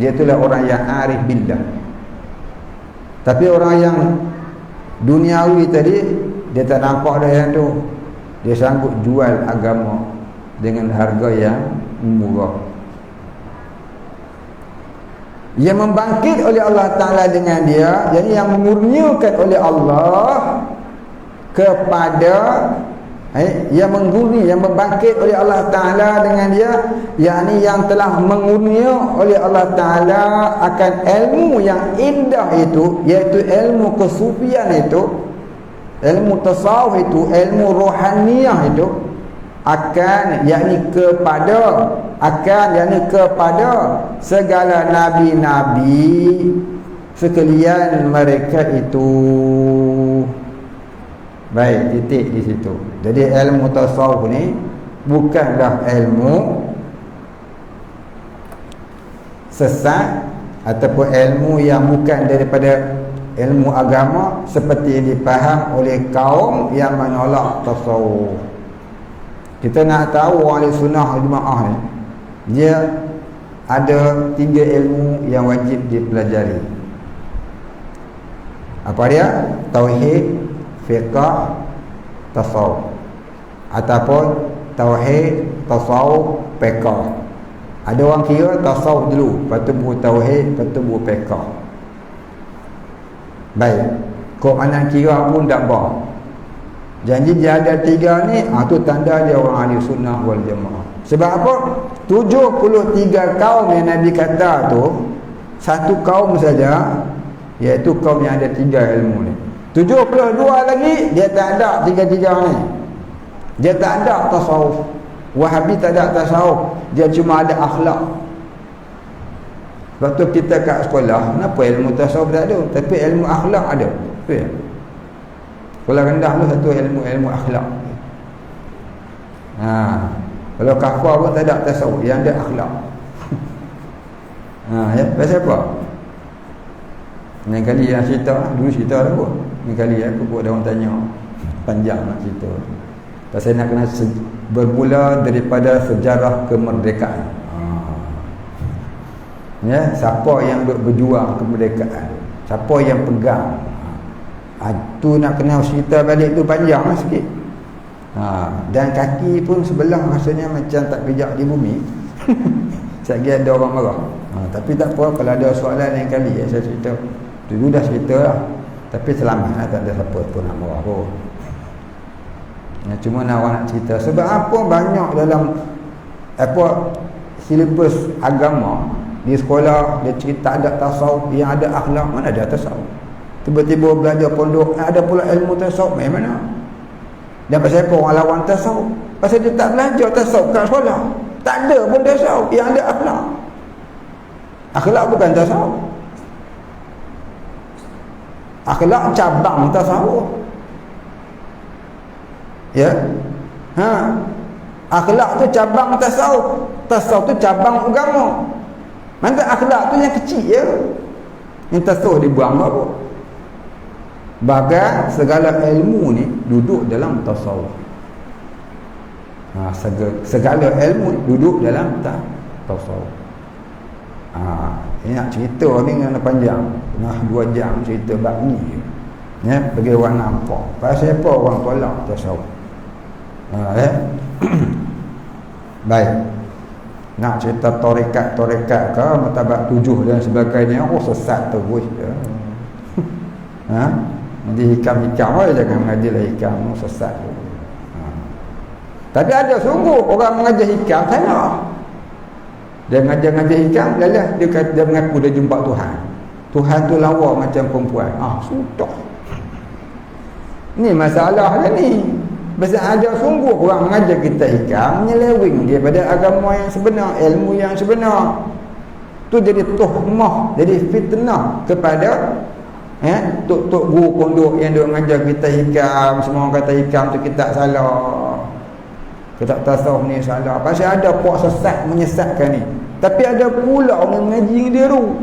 Speaker 1: Dia itulah orang yang arif billah. Tapi orang yang duniawi tadi, dia tak nampak dah yang tu. Dia sanggup jual agama dengan harga yang murah. Yang membangkit oleh Allah Ta'ala dengan dia, jadi yang mengurniakan oleh Allah kepada yang mengurni, yang membangkit oleh Allah Ta'ala dengan dia, yakni yang telah mengurnia oleh Allah Ta'ala akan ilmu yang indah itu, iaitu ilmu kesufian itu, ilmu tasawuf itu, ilmu rohaniyah itu, akan yakni kepada segala nabi-nabi sekalian mereka itu. Baik, titik di situ. Jadi ilmu tasawuf ni bukanlah ilmu sesat ataupun ilmu yang bukan daripada ilmu agama seperti yang dipaham oleh kaum yang menolak tasawuf. Kita nak tahu ahli sunnah jemaah ni, dia ada 3 ilmu yang wajib dipelajari. Apa dia? Tauhid, fiqh, tasawuf, ataupun tauhid, tasawuf, fiqh. Ada orang kira tasawuf dulu, lepas tu baru tauhid, lepas tu baru fiqh. Baik, kau mana kira pun tak bah. Janji dia ada 3 ni, tu tanda dia orang ahli sunnah wal jamaah. Sebab apa? 73 kaum yang Nabi kata tu, satu kaum saja, iaitu kaum yang ada 3 ilmu ni. 72 lagi dia tak ada 3 ni. Dia tak ada tasawuf. Wahabi tak ada tasawuf, dia cuma ada akhlak. Sebab tu kita kat sekolah, kenapa ilmu tasawuf tak ada, tapi ilmu akhlak ada. Betul ya? Sekolah rendah tu satu ilmu akhlak. Kalau kafar pun tak ada tasawuf, yang ada akhlak. Ya, pasal apa? Lain kali yang cerita, dulu cerita lah pun. Lain kali aku buat orang tanya, panjang nak cerita. Pasal nak kena bermula daripada sejarah kemerdekaan. Ya, siapa yang duk berjuang kemerdekaan? Siapa yang pegang? Tu nak kena cerita balik tu panjang lah sikit. Dan kaki pun sebelah rasanya macam tak pijak di bumi. Sekali ada orang marah. Tapi tak apa, kalau ada soalan lain kali saya cerita. Dulu dah cerita lah. Tapi selamat lah, tak ada siapa pun nak marah pun. Cuma nak orang nak cerita. Sebab apa banyak dalam silibus agama di sekolah dia cerita ada tasawuf, yang ada akhlak, mana ada tasawuf. Tiba-tiba belajar pondok ada pula ilmu tasawuf, mana? Dan pasal apa orang lawan tasawuf? Pasal dia tak belajar tasawuf kat sekolah. Tak ada pun tasawuf, yang ada akhlak. Akhlak bukan tasawuf. Akhlak cabang tasawuf. Ya. Akhlak tu cabang tasawuf. Tasawuf tu cabang agama. Mana akhlak tu yang kecil je. Yang tasawuf dibuang apa? Bahkan segala ilmu ni duduk dalam tasawuf. Segala ilmu duduk dalam tasawuf. Ini nak cerita ni kena panjang. 2 jam cerita bab ni. Ya, bagi orang nampak. Pasal apa orang tolak tasawuf? Baik. Nak cerita torekat ke martabat 7 dan sebagainya, sesat terus ya. Nanti hikam-hikam jangan mengajar hikam, sesat. Tapi ada sungguh orang mengajar hikam salah. Dia mengajar hikam, dia mengaku dia jumpa Tuhan. Tuhan tu lawa macam perempuan. Sudah. Ni masalah lah ni. Sebab ada sungguh orang mengajar kita hikam menyeleweng daripada agama yang sebenar, ilmu yang sebenar. Tu jadi tuhmah, jadi fitnah kepada tok-tok guru pondok yang dia mengajar kita hikam. Semua orang kata hikam tu kita salah. Kita tasawuf ni salah. Pasal ada puak sesat menyesatkan ni. Tapi ada pula orang mengaji dia tu.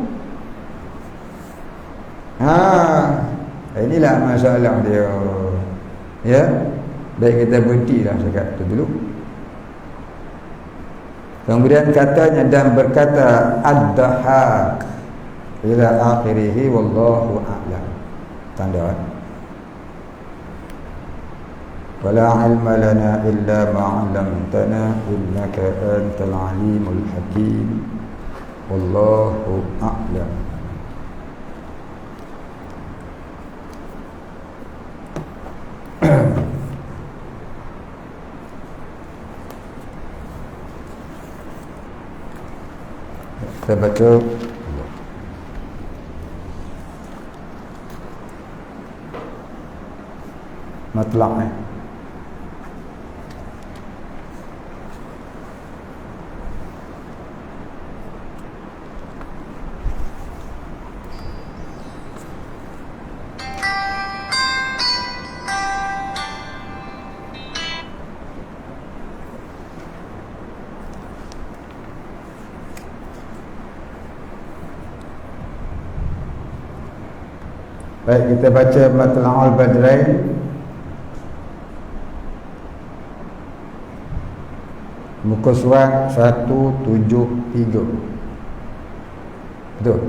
Speaker 1: Inilah masalah dia. Ya. Baik, kita berhentilah cakap tu dulu. Kemudian katanya dan berkata ad-dahhak ila akhirih wallahu a'lam. Tanda. Wala ilma lana illa ma 'allamtana innaka antal alimul hakim. Wallahu a'lam. Kita baca matlaq Baik, kita baca Matla'ul Badrain muka surat 173. Betul?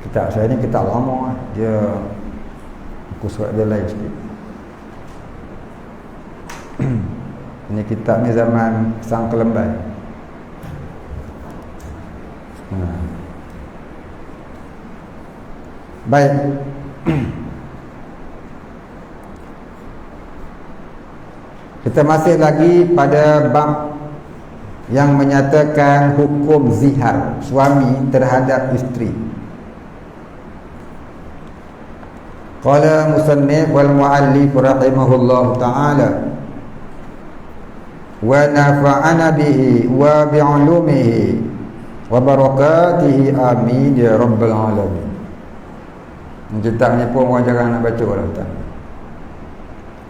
Speaker 1: Kitab saya ni kitab lama. Dia muka surat dia lain sikit. Ini kitab ni zaman Sang Kelembai. Baik. Kita masih lagi pada bab yang menyatakan hukum zihar suami terhadap isteri. Qala musannif wal muallif rahimahullah ta'ala wa nafa'ana bihi wa bi'ulumihi wa barakatihi amin ya rabbal alamin. Kitab ni pun orang jarang nak baca lah tak.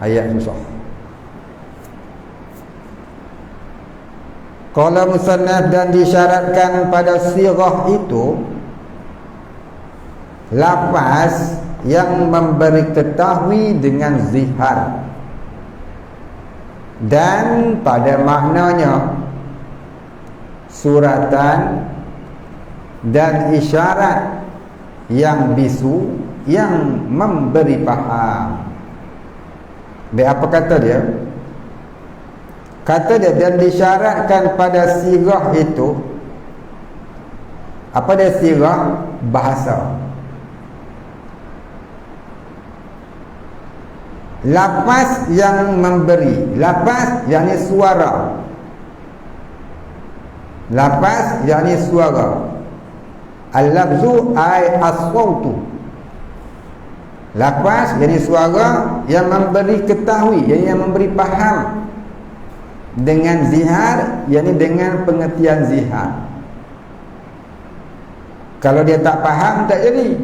Speaker 1: Ayat susah. Qala musannaf, dan disyaratkan pada sirah itu lafaz yang memberi ketahui dengan zihar, dan pada maknanya suratan dan isyarat yang bisu yang memberi faham. Apa kata dia? Kata dia, dan disyaratkan pada sirah itu. Apa dia sirah? Bahasa. Lafaz yang memberi, lafaz yakni suara, lafaz yakni suara. Al-lafzu ay as-sawtu. Lafaz yakni suara yang memberi ketahui, yang memberi faham dengan zihar, yakni dengan pengertian zihar. Kalau dia tak faham, tak jadi.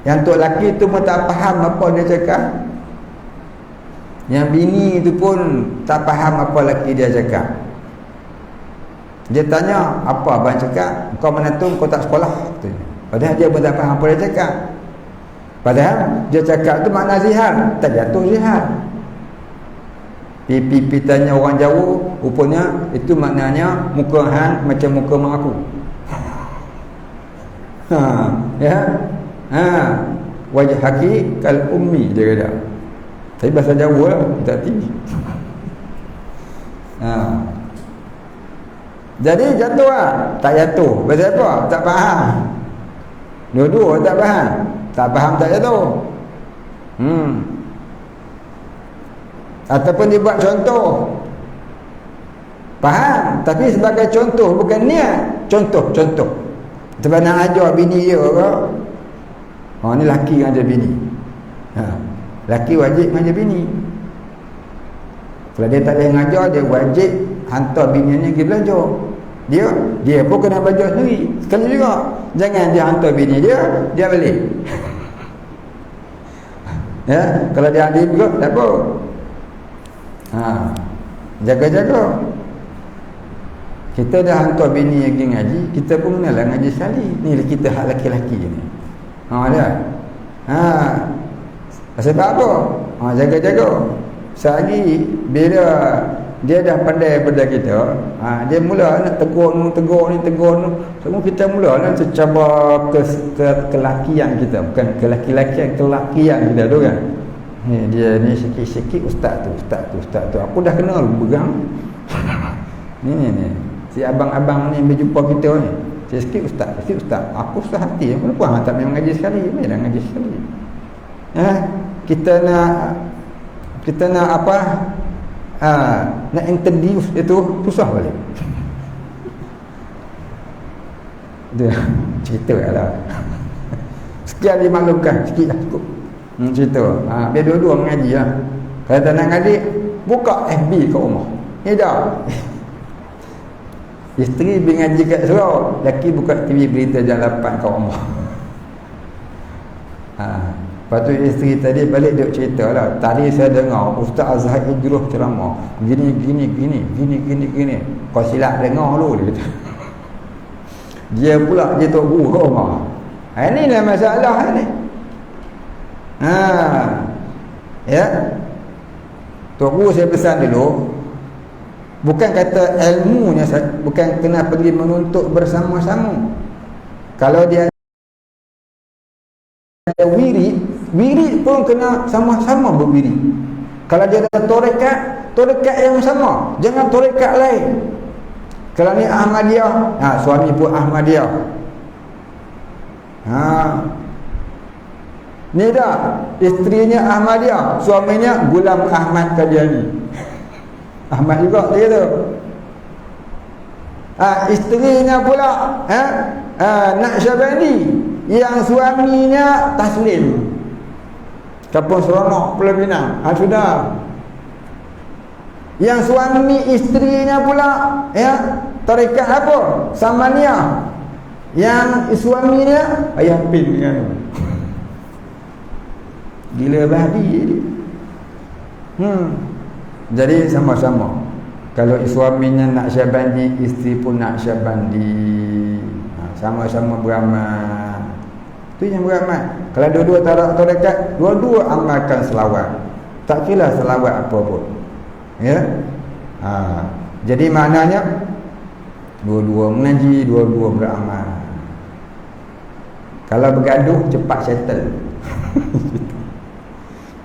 Speaker 1: Yang tok laki tu pun tak faham apa dia cakap, yang bini tu pun tak faham apa laki dia cakap. Dia tanya, apa abang cakap? Kau menantu kau tak sekolah? Padahal dia pun tak faham apa dia cakap. Padahal dia cakap tu makna zihar, tak jatuh zihar. Pipi tanya orang jauh, rupanya itu maknanya muka hang macam muka mak aku. Ya. Wajah haki kal ummi, dia kata. Tapi bahasa Jawa lah, tak tinggi. Jadi jatuh lah? Tak jatuh. Pasal apa? Tak faham. Dua-dua tak faham. Tak faham tak jatuh. Ataupun dia buat contoh, faham, tapi sebagai contoh, bukan niat. Contoh sebab nak ajar bini dia ke, ni laki ngajar bini. Laki wajib ngajar bini. Kalau dia tak boleh ngajar, dia wajib hantar bininya pergi belajar. Dia pun kena belajar sendiri. Sekali juga, jangan dia hantar bini dia balik. Ya, kalau dia adik juga tak apa. Jaga-jaga. Kita dah hantar bini pergi ngaji, kita pun kenalah ngaji sekali. Ni kita hak laki-laki ni. Sebab apa? Jaga-jaga. Sehari bila dia dah pandai daripada kita, dia mula nak tegur ni. Semua kita mula nak cabar kelakian kita, bukan kelaki-lakian, kelakian kita tu kan. Dia ni sikit-sikit ustaz tu. Aku dah kenal berang. Ni. Si abang-abang ni berjumpa kita ni. Sikit ustaz. Aku susah hati. Kenapa tak memang ngaji sekali? Dah ngaji sekali. Kita nak apa? Nak introduce itu susah balik. Dia cerita lah. Sekian dimaklumkan, sikit lah cukup. Cerita. Biar dua-dua mengaji lah. Kalau tak nak ngaji, buka FB kat rumah. Ni dah. Isteri pergi ngaji kat surau, laki buka TV berita jam 8 kat rumah. Lepas tu isteri tadi balik duk cerita lah. Tadi saya dengar Ustaz Azhar Idruh ceramah gini. Kau silap dengar dulu, dia kata. Dia pula dia tok guru kat rumah. Inilah masalah ni. Ya. Tok guru saya pesan dulu, bukan kata ilmunya, bukan kena pergi menuntut bersama-sama. Kalau dia ada wirid pun kena sama-sama berwirid. Kalau dia ada torekat yang sama, jangan torekat lain. Kalau ni Ahmadiyah, suami pun Ahmadiyah. Ni dah, isterinya Ahmadiyah, suaminya Gulam Ahmad Qadiani. Ahmad juga dia tu. Isterinya pula Naqsyabandi, yang suaminya Taslim, Kampung Seronok, Pulau Pinang. Sudah. Yang suami isterinya pula tarekat apa? Samaniyah. Yang suami dia ayah pin kan. Gila babi dia. Jadi sama-sama. Kalau suaminya nak syabandi, isteri pun nak syabandi. Sama-sama beramal. Itu yang beramal. Kalau dua-dua tak dekat, dua-dua amalkan selawat. Tak kira selawat apa pun. Ya. Jadi maknanya dua-dua mengaji, dua-dua beramal. Kalau bergaduh cepat settle.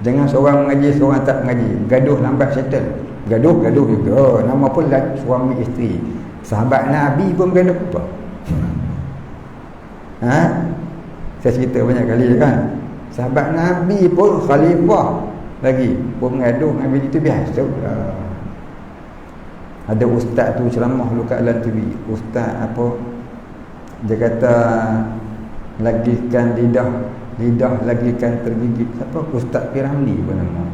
Speaker 1: Jangan seorang mengaji, seorang tak mengaji. Gaduh lambat settle. Gaduh juga. Nama pun suami isteri. Sahabat Nabi pun bergaduh apa? Saya cerita banyak kali kan. Sahabat Nabi pun khalifah lagi pun bergaduh dengan bini tu biasa. Ada ustaz tu ceramah lu kat dalam TV. Ustaz apa? Dia kata lagikan lidah lagikan tergigit. Siapa? Ustaz Piramli pun nama.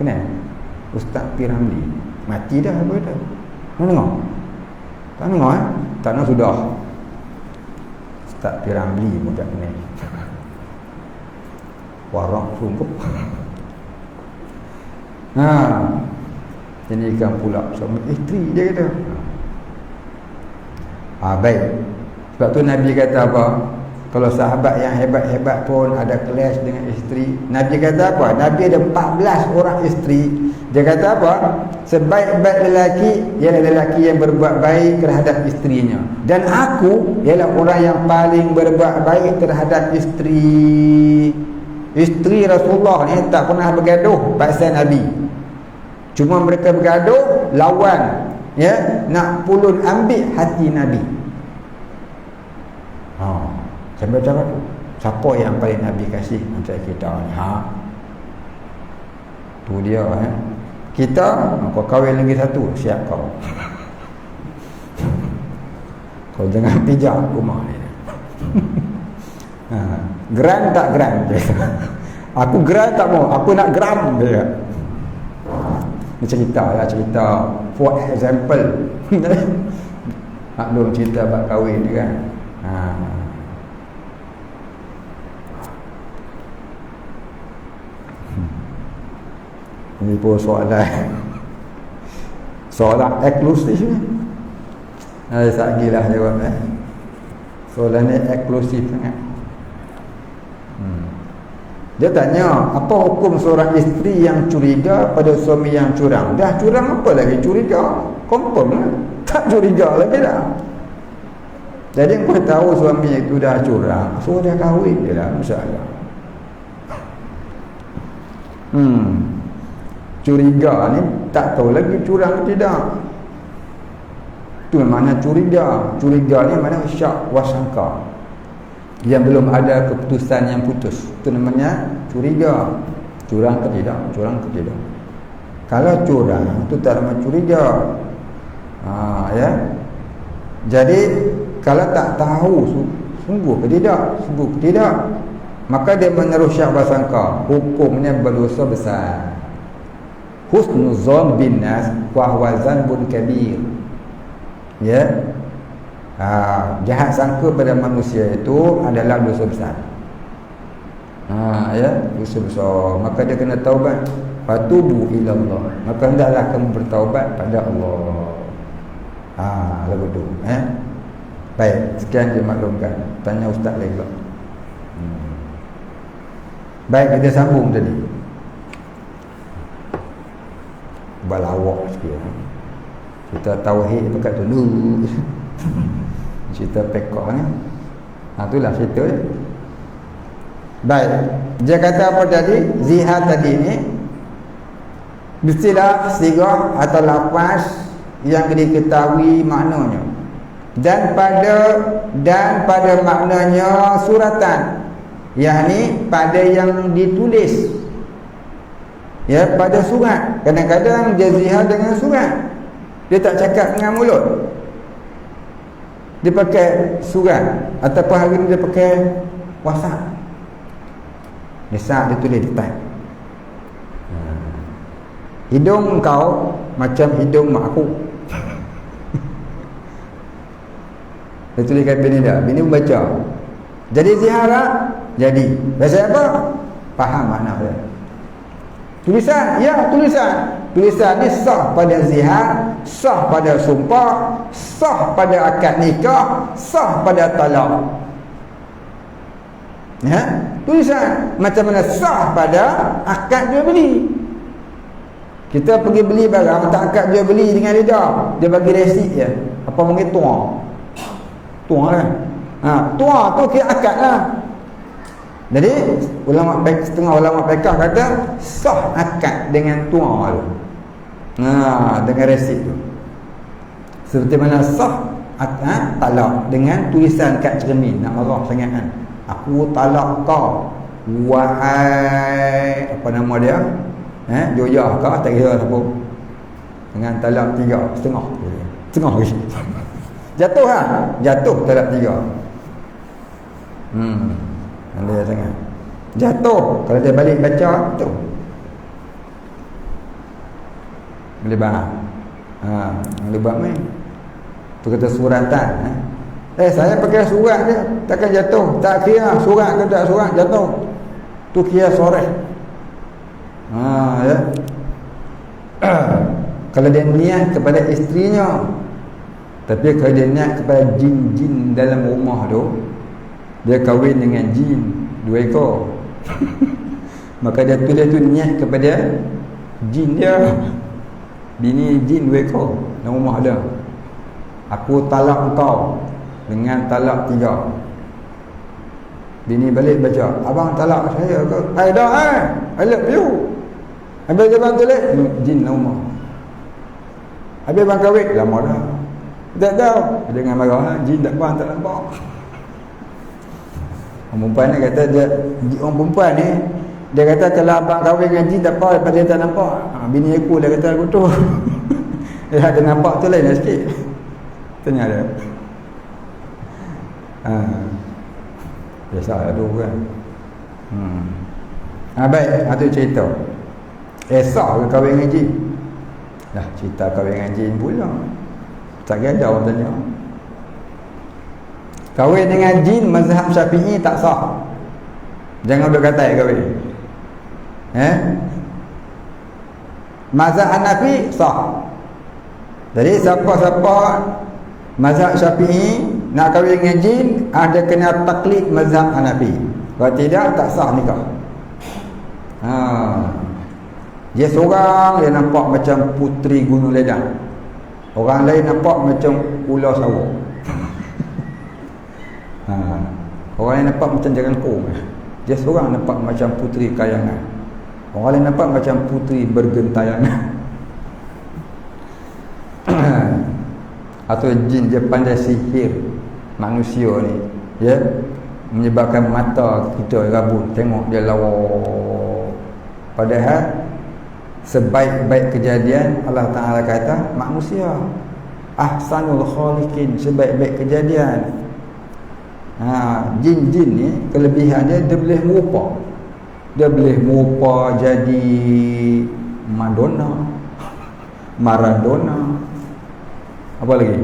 Speaker 1: Kenal? Ustaz Piramli. Mati dah apa dah? Nak dengar? Tak dengar Tak nak sudah. Ustaz Piramli pun tak kenal. Warang sungguh. Jadikan pula suami isteri dia kata. Baik. Sebab tu Nabi kata apa? Kalau sahabat yang hebat-hebat pun ada clash dengan isteri, Nabi kata apa? Nabi ada 14 orang isteri. Dia kata apa? Sebaik-baik lelaki ialah lelaki yang berbuat baik terhadap isterinya. Dan aku ialah orang yang paling berbuat baik terhadap isteri. Isteri Rasulullah ni tak pernah bergaduh pasal Nabi. Cuma mereka bergaduh lawan, ya, nak pulun ambil hati Nabi. Sampai cakap siapa yang paling Nabi kasih antara kita ni? Tu dia kita kau kahwin lagi satu, siap kau. Kau jangan pijak rumah ni. Geran tak geran? Aku geran tak mau, aku nak geram dia. Ni cerita for example. Maklum cerita bab kahwin ni kan. Ini pun soalan eksklusif ni. Tak gila jawab soalan ni eksklusif sangat. Dia tanya, apa hukum seorang isteri yang curiga pada suami yang curang? Dah curang apa lagi curiga? Confirm lah. Tak curiga lagi dah. Jadi kau tahu suami itu dah curang, so dia kahwin je lah, masalah. Curiga ni tak tahu lagi curang ke tidak. Itu mana curiga. Curiga ni mana syak wasangka, yang belum ada keputusan yang putus. Itu namanya curiga. Curang ke tidak? Kalau curang itu tak nama curiga. Ya. Jadi kalau tak tahu sungguh ke tidak, maka dia menaruh syak wasangka, hukumnya berdosa besar. Husnuzon bin nas wa huwa zanbun kabir. Ya. Jahat sangka pada manusia itu adalah dosa besar. Ya, dosa besar. Maka dia kena taubat. Fatubu ilallah. Maka hendaklah kamu bertaubat pada Allah. Lagu tu. Baik, sekian dimaklumkan. Tanya ustaz lagi pula. Baik, kita sambung tadi. Balawak sikit. Kita tauhid dekat tu dulu. Cerita pekok ni. Itulah cerita dia. Baik. Dia kata apa tadi? Zihar tadi ni istilah sigah atau lafaz yang diketahui maknanya. Dan pada maknanya suratan. Yakni pada yang ditulis. Ya, pada surat. Kadang-kadang dia zihar dengan surat. Dia tak cakap dengan mulut. Dia pakai surat. Ataupun hari ni dia pakai WhatsApp. Misal dia tulis di type. Hidung kau macam hidung mak aku. Dia tuliskan bini dia. Bini pun baca. Jadi zihar tak? Jadi. Biasa apa? Faham makna dia. Tulisan? Ya, tulisan. Tulisan ni sah pada zihar, sah pada sumpah, sah pada akad nikah, sah pada talak. Ya, tulisan. Macam mana sah pada akad jual beli. Kita pergi beli barang, tak akad jual beli dengan lidah, dia bagi resit je. Apa panggil tuang? Tuang kan? Tuang tu kira akad lah. Jadi setengah ulama fiqh kata sah akad dengan tuang tu. Dengan resit tu. Seperti mana sah talak dengan tulisan kat cermin. Nak marah sangat kan? Aku talak kau, wahai apa nama dia, Joyah kau, tak kira apa, dengan talak 3 setengah lagi. Jatuh lah, jatuh talak 3. Dia sangat jatuh. Kalau dia balik baca tu boleh faham. Boleh buat main tu, kata suratan. Saya pakai surat je, takkan jatuh. Tak kira surat ke tak surat, jatuh. Tu kira soreh. Ya. Kalau dia niat kepada isterinya, tapi kalau dia niat kepada jin-jin dalam rumah tu, dia kahwin dengan jin 2 ekor. Maka dia tulis tu niat kepada jin dia. Bini jin 2 ekor dalam rumah dia. Aku talak engkau dengan talak 3. Bini balik baca, abang talak saya ke? Dah I love you. Habis abang tulis jin dalam rumah. Habis abang kahwin lama dah. Tak tahu. Dengan marah, jin tak faham, tak nampak. Orang perempuan ni kata dia, orang perempuan ni dia kata kalau abang kahwin dengan jin tak apa, lepas dia tak nampak. Bini aku dia kata aku tu. Dia ada nampak tu lain sikit. Tanya dia. Biasa lah tu kan. Baik, itu cerita. Esok ke kahwin dengan jin? Dah cerita kahwin dengan jin pula. Tak ada orang tanya. Kahwin dengan jin mazhab Syafi'i tak sah. Jangan berkata kahwin. Mazhab Hanafi sah. Jadi siapa-siapa mazhab Syafi'i nak kahwin dengan jin, ada kena taklid mazhab Hanafi. Kalau tidak, tak sah nikah. Dia seorang, dia nampak macam puteri Gunung Ledang. Orang lain nampak macam Pulau Sarawak. Orang lain nampak macam Jelangkung. Dia seorang nampak macam puteri Kayangan. Orang lain nampak macam puteri Bergentayangan. Atau jin dia pandai sihir manusia ni, ya, menyebabkan mata kita rabun, tengok dia lawa. Padahal sebaik-baik kejadian Allah Ta'ala kata manusia ahsanul khaliqin, sebaik-baik kejadian. Jin-jin ni kelebihan dia boleh merupa. Dia boleh merupa jadi Madonna, Maradona, apa lagi?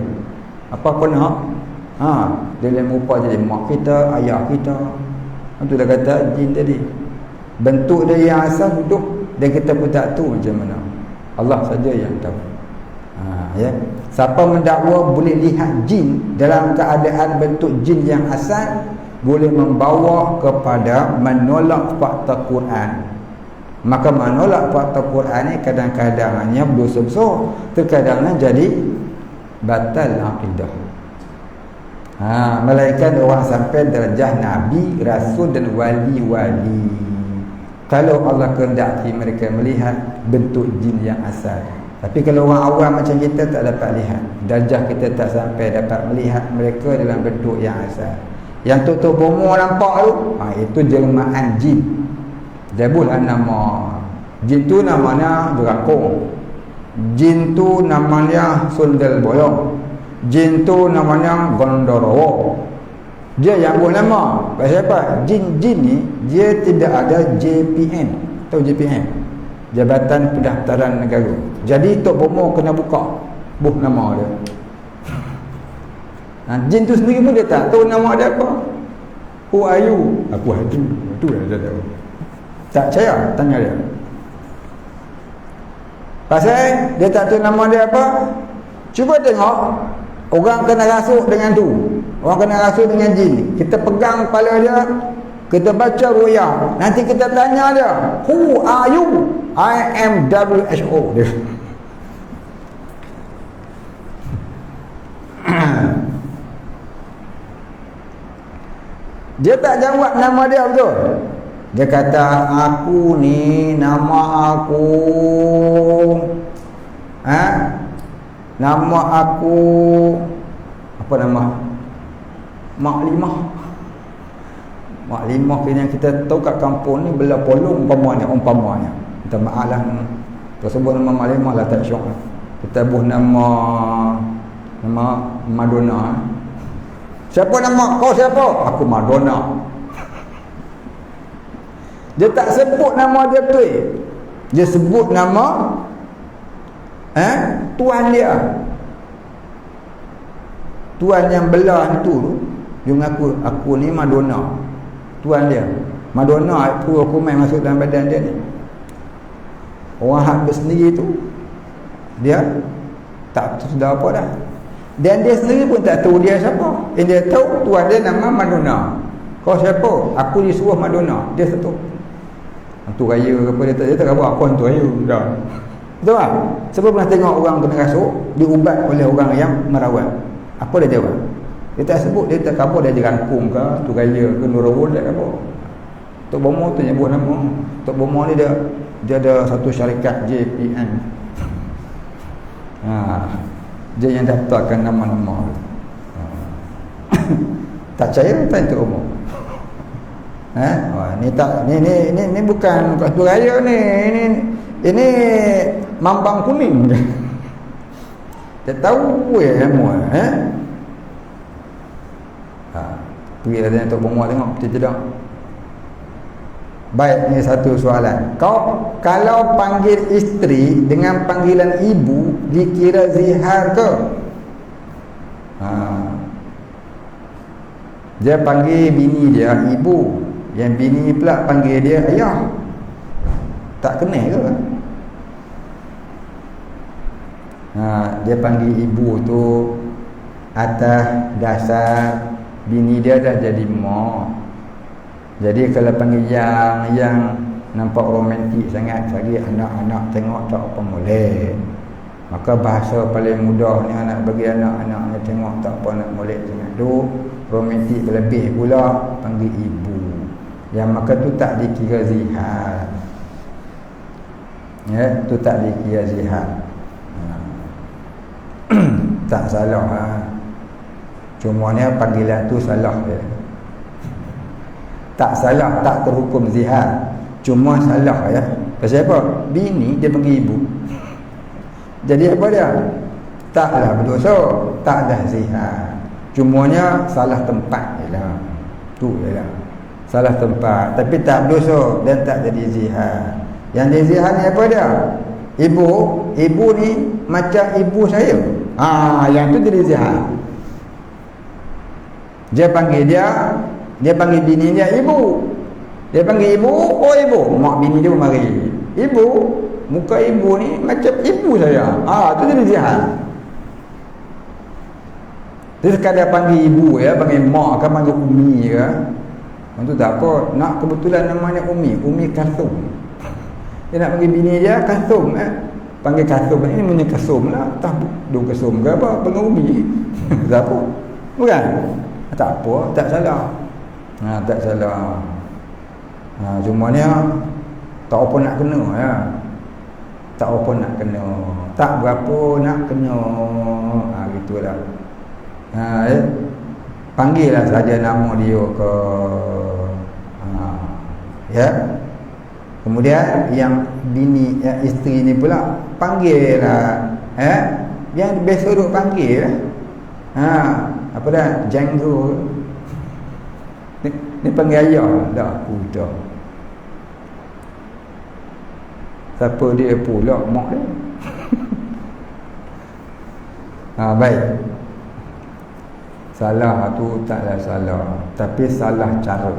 Speaker 1: Apa pun dia boleh merupa jadi mak kita, ayah kita. Itu dah kata jin tadi. Bentuk dia yang asal duduk, dan kita pun tak tahu macam mana. Allah saja yang tahu. Ya. Siapa mendakwa boleh lihat jin dalam keadaan bentuk jin yang asal, boleh membawa kepada menolak fakta Quran. Maka menolak fakta Quran ni kadang-kadang hanya berdosa besar, terkadang jadi batal akidah. Melainkan orang sampai darjah Nabi, Rasul dan wali-wali. Kalau Allah kehendaki mereka melihat bentuk jin yang asal. Tapi kalau orang awam macam kita tak dapat lihat, darjah kita tak sampai dapat melihat mereka dalam bentuk yang asal. Yang Tok Bomo nampak tu, itu jelmaan jin. Dia bukan nama jin tu, namanya Drakong. Jin tu namanya Sundel Bolong. Jin tu namanya Gondorowo. Dia yang buat nama. Pasal apa? Jin-jin ni dia tidak ada JPN. Tahu JPN? Jabatan Pendaftaran Negara. Jadi Tok Bomo kena buka buh nama dia. Jin tu sendiri pun dia tak tahu nama dia apa. Who are you? Aku hantu. Itu yang dia tahu. Tak percaya, tanya dia. Pasal dia tak tahu nama dia apa. Cuba tengok, orang kena rasuk dengan tu, orang kena rasuk dengan jin. Kita pegang kepala dia, kita baca ruqyah. Nanti kita tanya dia, who are you? I am WHO. Dia tak jawab nama dia betul. Dia kata, aku ni nama aku nama aku apa nama? Mak Limah. Mak Limah yang kita tahu kat kampung ni belah polong umpamanya. Minta maaf lah. Tersebut nama Mak Limah lah tak syok. Kita buh nama Madonna. Siapa nama kau siapa? Aku Madonna. Dia tak sebut nama dia betul. Dia sebut nama tuan dia. Tuan yang belah tu dia mengaku aku ni Madonna. Tuan dia. Madonna tu aku main masuk dalam badan dia ni. Orang hak sendiri tu dia tak sudah apa dah. Dan dia sendiri pun tak tahu dia siapa. Dia tahu tuan dia nama Madonna. Kau siapa? Aku disuruh Madonna. Dia satu hantu raya ke apa, dia tak tahu apa hantu raya dah. Betul tak? Sebab pernah tengok orang kena rasuk diubat oleh orang yang merawat. Apa dia jawab? Dia tak sebut, dia tak apa, dia dirangkum ke hantu raya ke Nurul dia apa. Tok Bomo tu nyebut nama. Tok Bomo ni dia ada satu syarikat JPN. Dia yang daftarkan nama-nama. Tak percaya tak Tok Bomo. Ni bukan hantu raya ni. Ini mambang kuning. Dia tahu semua. Pergi tanya Tok Bomo tengok betul tidak. Baik, ni satu soalan. Kau kalau panggil isteri dengan panggilan ibu dikira zihar ke? Dia panggil bini dia ibu, yang bini pula panggil dia ayah. Tak kena ke? Dia panggil ibu tu atas dasar bini dia dah jadi mak. Jadi kalau panggil yang nampak romantik sangat, lagi anak-anak tengok tak apa boleh. Maka bahasa paling mudah ni anak bagi anak-anaknya tengok tak apa nak molek sangat tu, romantik lebih pula panggil ibu. Yang maka tu tak dikira zihar. Ya, tu tak dikira zihar. Tak salah Cuma ni panggilan tu salah dia. Tak salah, tak terhukum zihar. Cuma salah ya. Pasal apa? Bini dia panggil ibu. Jadi apa dia? Taklah berdosa, taklah zihar. Cumanya salah tempat jelah. Tu jelah. Salah tempat, tapi tak berdosa dan tak jadi zihar. Yang dia zihar ni apa dia? Ibu ni macam ibu saya. Yang tu jadi zihar. Dia panggil bini dia ibu. Dia panggil ibu, oh ibu. Mak bini dia mari. Ibu, muka ibu ni macam ibu saya. Tu jadi zihar. Dia sekadar panggil ibu ya, panggil mak kan, panggil umi ya. Itu tak apa. Nak kebetulan namanya Umi Kasum. Dia nak panggil bini dia Kasum panggil Kasum. Ini punya Kasum lah. Tak dua Kasum ke apa, panggil Umi. Tak apa. Bukan? Tak apa, tak salah. Tak salah. Cumanya tak apa nak kena ya. Tak apa nak kena. Tak berapa nak kena. Gitulah. Panggillah saja nama dia ke. Ya. Kemudian yang bini, yang isteri ni pula panggillah. Yang biasa duk panggil apa dah? Janggo. Ni panggil ayah dah budak. Siapa dia pula mak dia? Baik. Salah tu taklah salah, tapi salah cara.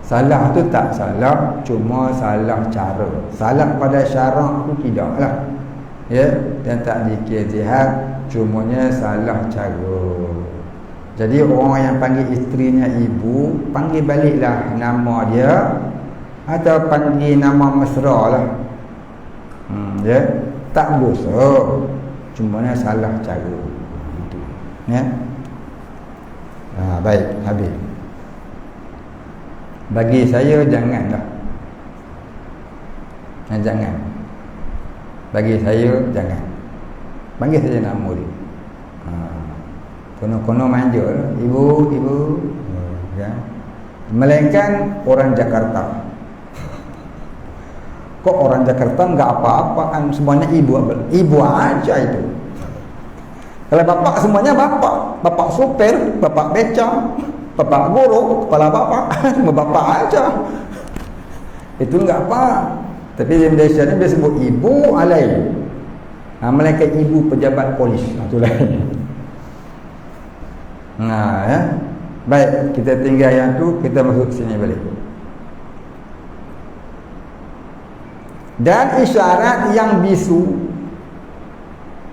Speaker 1: Salah tu tak salah, cuma salah cara. Salah pada syarak tu tidaklah, ya, dan tak dikira zihar, cumanya salah cara. Jadi orang yang panggil isterinya ibu, panggil baliklah nama dia, atau panggil nama mesra lah, ya, tak dosa, cumanya salah cara. Ya. Baik, habis. Bagi saya janganlah. Jangan. Bagi saya jangan. Panggil saja nama dia. Kono-kono manja lah. Ibu. Ya. Melainkan orang Jakarta. Kok orang Jakarta enggak apa-apaan, semuanya ibu. Ibu aja itu. Kalau bapak semuanya bapak. Bapak supir, bapak becak, bapak guru, kepala bapak, semua bapak aja. Itu enggak apa. Tapi di Malaysia ni dia sebut ibu alai. Melainkan ibu pejabat polis, itu lain. Ya. Baik, kita tinggal yang tu, kita masuk sini balik. Dan isyarat yang bisu,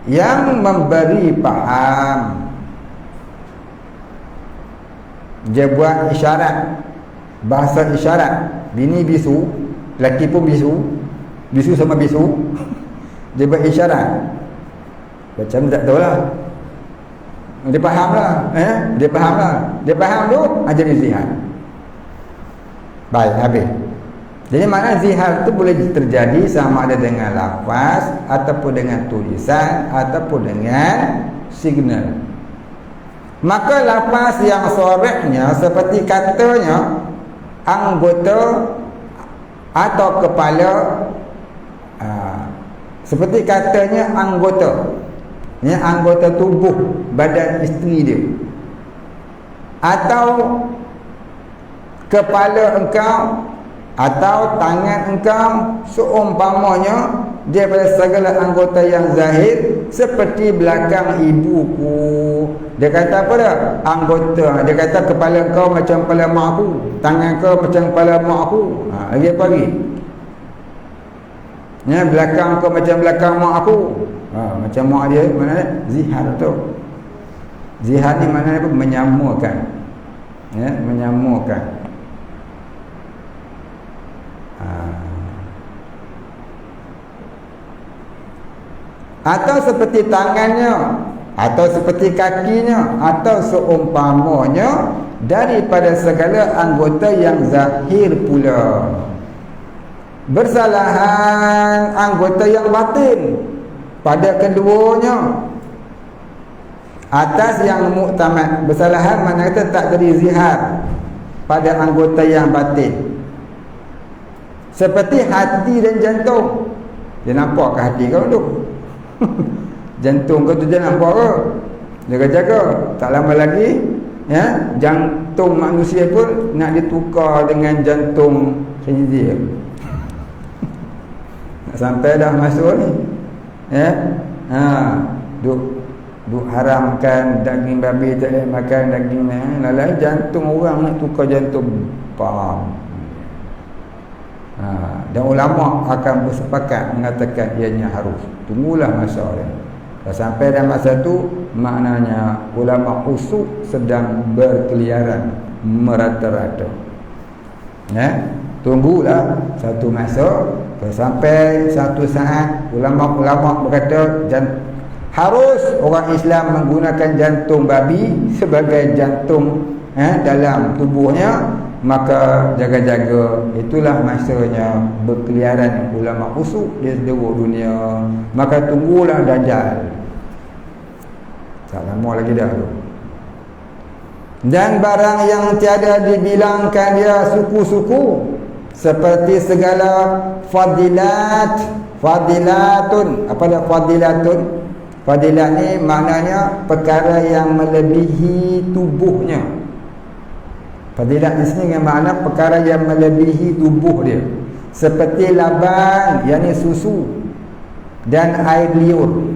Speaker 1: yang memberi faham. Dia buat isyarat, bahasa isyarat. Bini bisu, lelaki pun bisu, bisu sama bisu. Dia buat isyarat. Macam tak tahulah. Dia faham lah, dia faham lah. Dia faham tu, ajar zihar. Baik, habis. Jadi mana zihar tu boleh terjadi sama ada dengan lafaz, ataupun dengan tulisan, ataupun dengan signal. Maka lafaz yang sorehnya seperti katanya anggota atau kepala, seperti katanya anggota, ya, anggota tubuh badan isteri dia, atau kepala engkau, atau tangan engkau, seumpamanya daripada segala anggota yang zahir, seperti belakang ibuku. Dia kata apa dah? Anggota. Dia kata kepala engkau macam kepala mak aku, tangan kau macam kepala mak aku. Lagi apa lagi? Ya, belakang kau macam belakang mak aku. Macam mak dia, mana dia? Zihar tu. Zihar ni mana dia? Menyamakan. Ya, menyamakan. Atau seperti tangannya, atau seperti kakinya, atau seumpamanya daripada segala anggota yang zahir pula. Bersalahan anggota yang batin pada keduanya atas yang muktamad. Bersalahan mana kata tak jadi zihar pada anggota yang batin, seperti hati dan jantung. Dia nampak ke hati kau tu? Jantung kau tu dia nampak ke? Jaga-jaga. Tak lama lagi, ya, jantung manusia pun nak ditukar dengan jantung khinzir. Nak sampai dah masuk ni, ya. Duk haramkan daging babi, tak boleh makan daging ni. Lain jantung orang nak tukar jantung. Faham? Dan ulama akan bersepakat mengatakan ianya harus. Tunggulah masa dia. Dah sampai dah masa tu, maknanya ulama usul sedang berkeliaran merata-rata. Ya, tunggulah satu masa. Sampai satu saat ulama-ulama berkata harus orang Islam menggunakan jantung babi sebagai jantung dalam tubuhnya. Maka jaga-jaga, itulah masanya berkeliaran ulama usul di seluruh dunia. Maka tunggulah Dajjal. Tak lama lagi dah tu. Dan barang yang tiada dibilangkan dia suku-suku, seperti segala fadilatun. Apa dia fadilatun? Fadilat ni maknanya perkara yang melebihi tubuhnya. Fadilat di sini dengan makna perkara yang melebihi tubuh dia, seperti laban, yakni susu, dan air liur.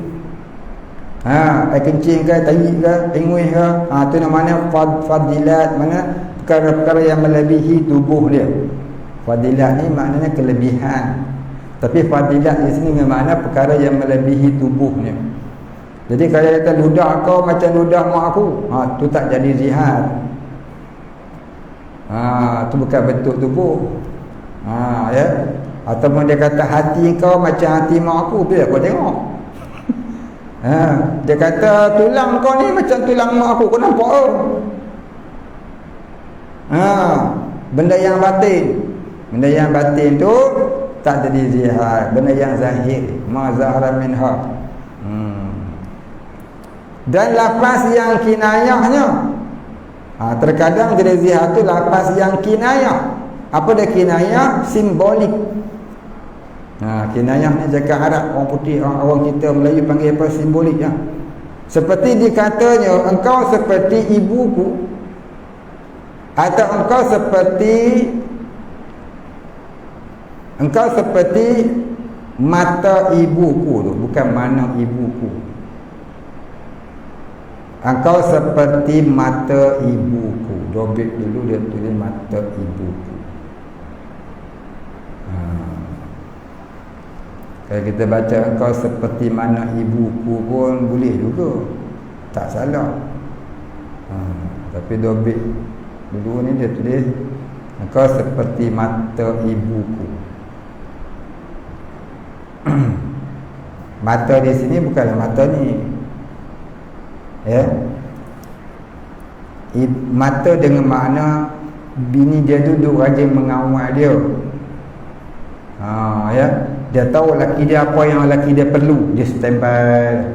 Speaker 1: Air kencing ke, tahi ke, ingui ke, tu namanya fadilat, mana perkara-perkara yang melebihi tubuh dia. Fadilat ni maknanya kelebihan. Tapi fadilat di sini dengan makna perkara yang melebihi tubuhnya. Jadi kalau kata ludah kau macam ludah mak aku, tu tak jadi zihar. Tu bukan bentuk tubuh. Ya. Ataupun dia kata hati kau macam hati mak aku, bila kau tengok. Dia kata tulang kau ni macam tulang mak aku, kau nampak ke? Benda yang batin. Benda yang batin tu tak jadi zihar. Benda yang zahir, ma zahara minha. Dan lafaz yang kinayahnya, terkadang jadi zihar tu lafaz yang kinayah. Apa dia kinayah? Simbolik. Kinayah ni cakap Arab, orang putih, orang kita Melayu panggil apa? Simbolik ya. Seperti dikatanya engkau seperti ibuku, atau engkau seperti mata ibuku tu, bukan mana ibuku. Engkau seperti mata ibuku. Dobit dulu dia tulis mata ibuku. Kalau kita baca engkau seperti mana ibuku pun boleh juga, tak salah. Tapi dobit dulu ni dia tulis engkau seperti mata ibuku. Mata di sini bukanlah mata ni, ya. Mata dengan makna bini dia duduk rajin mengawal dia. Ya. Dia tahu laki dia apa yang laki dia perlu, dia standby.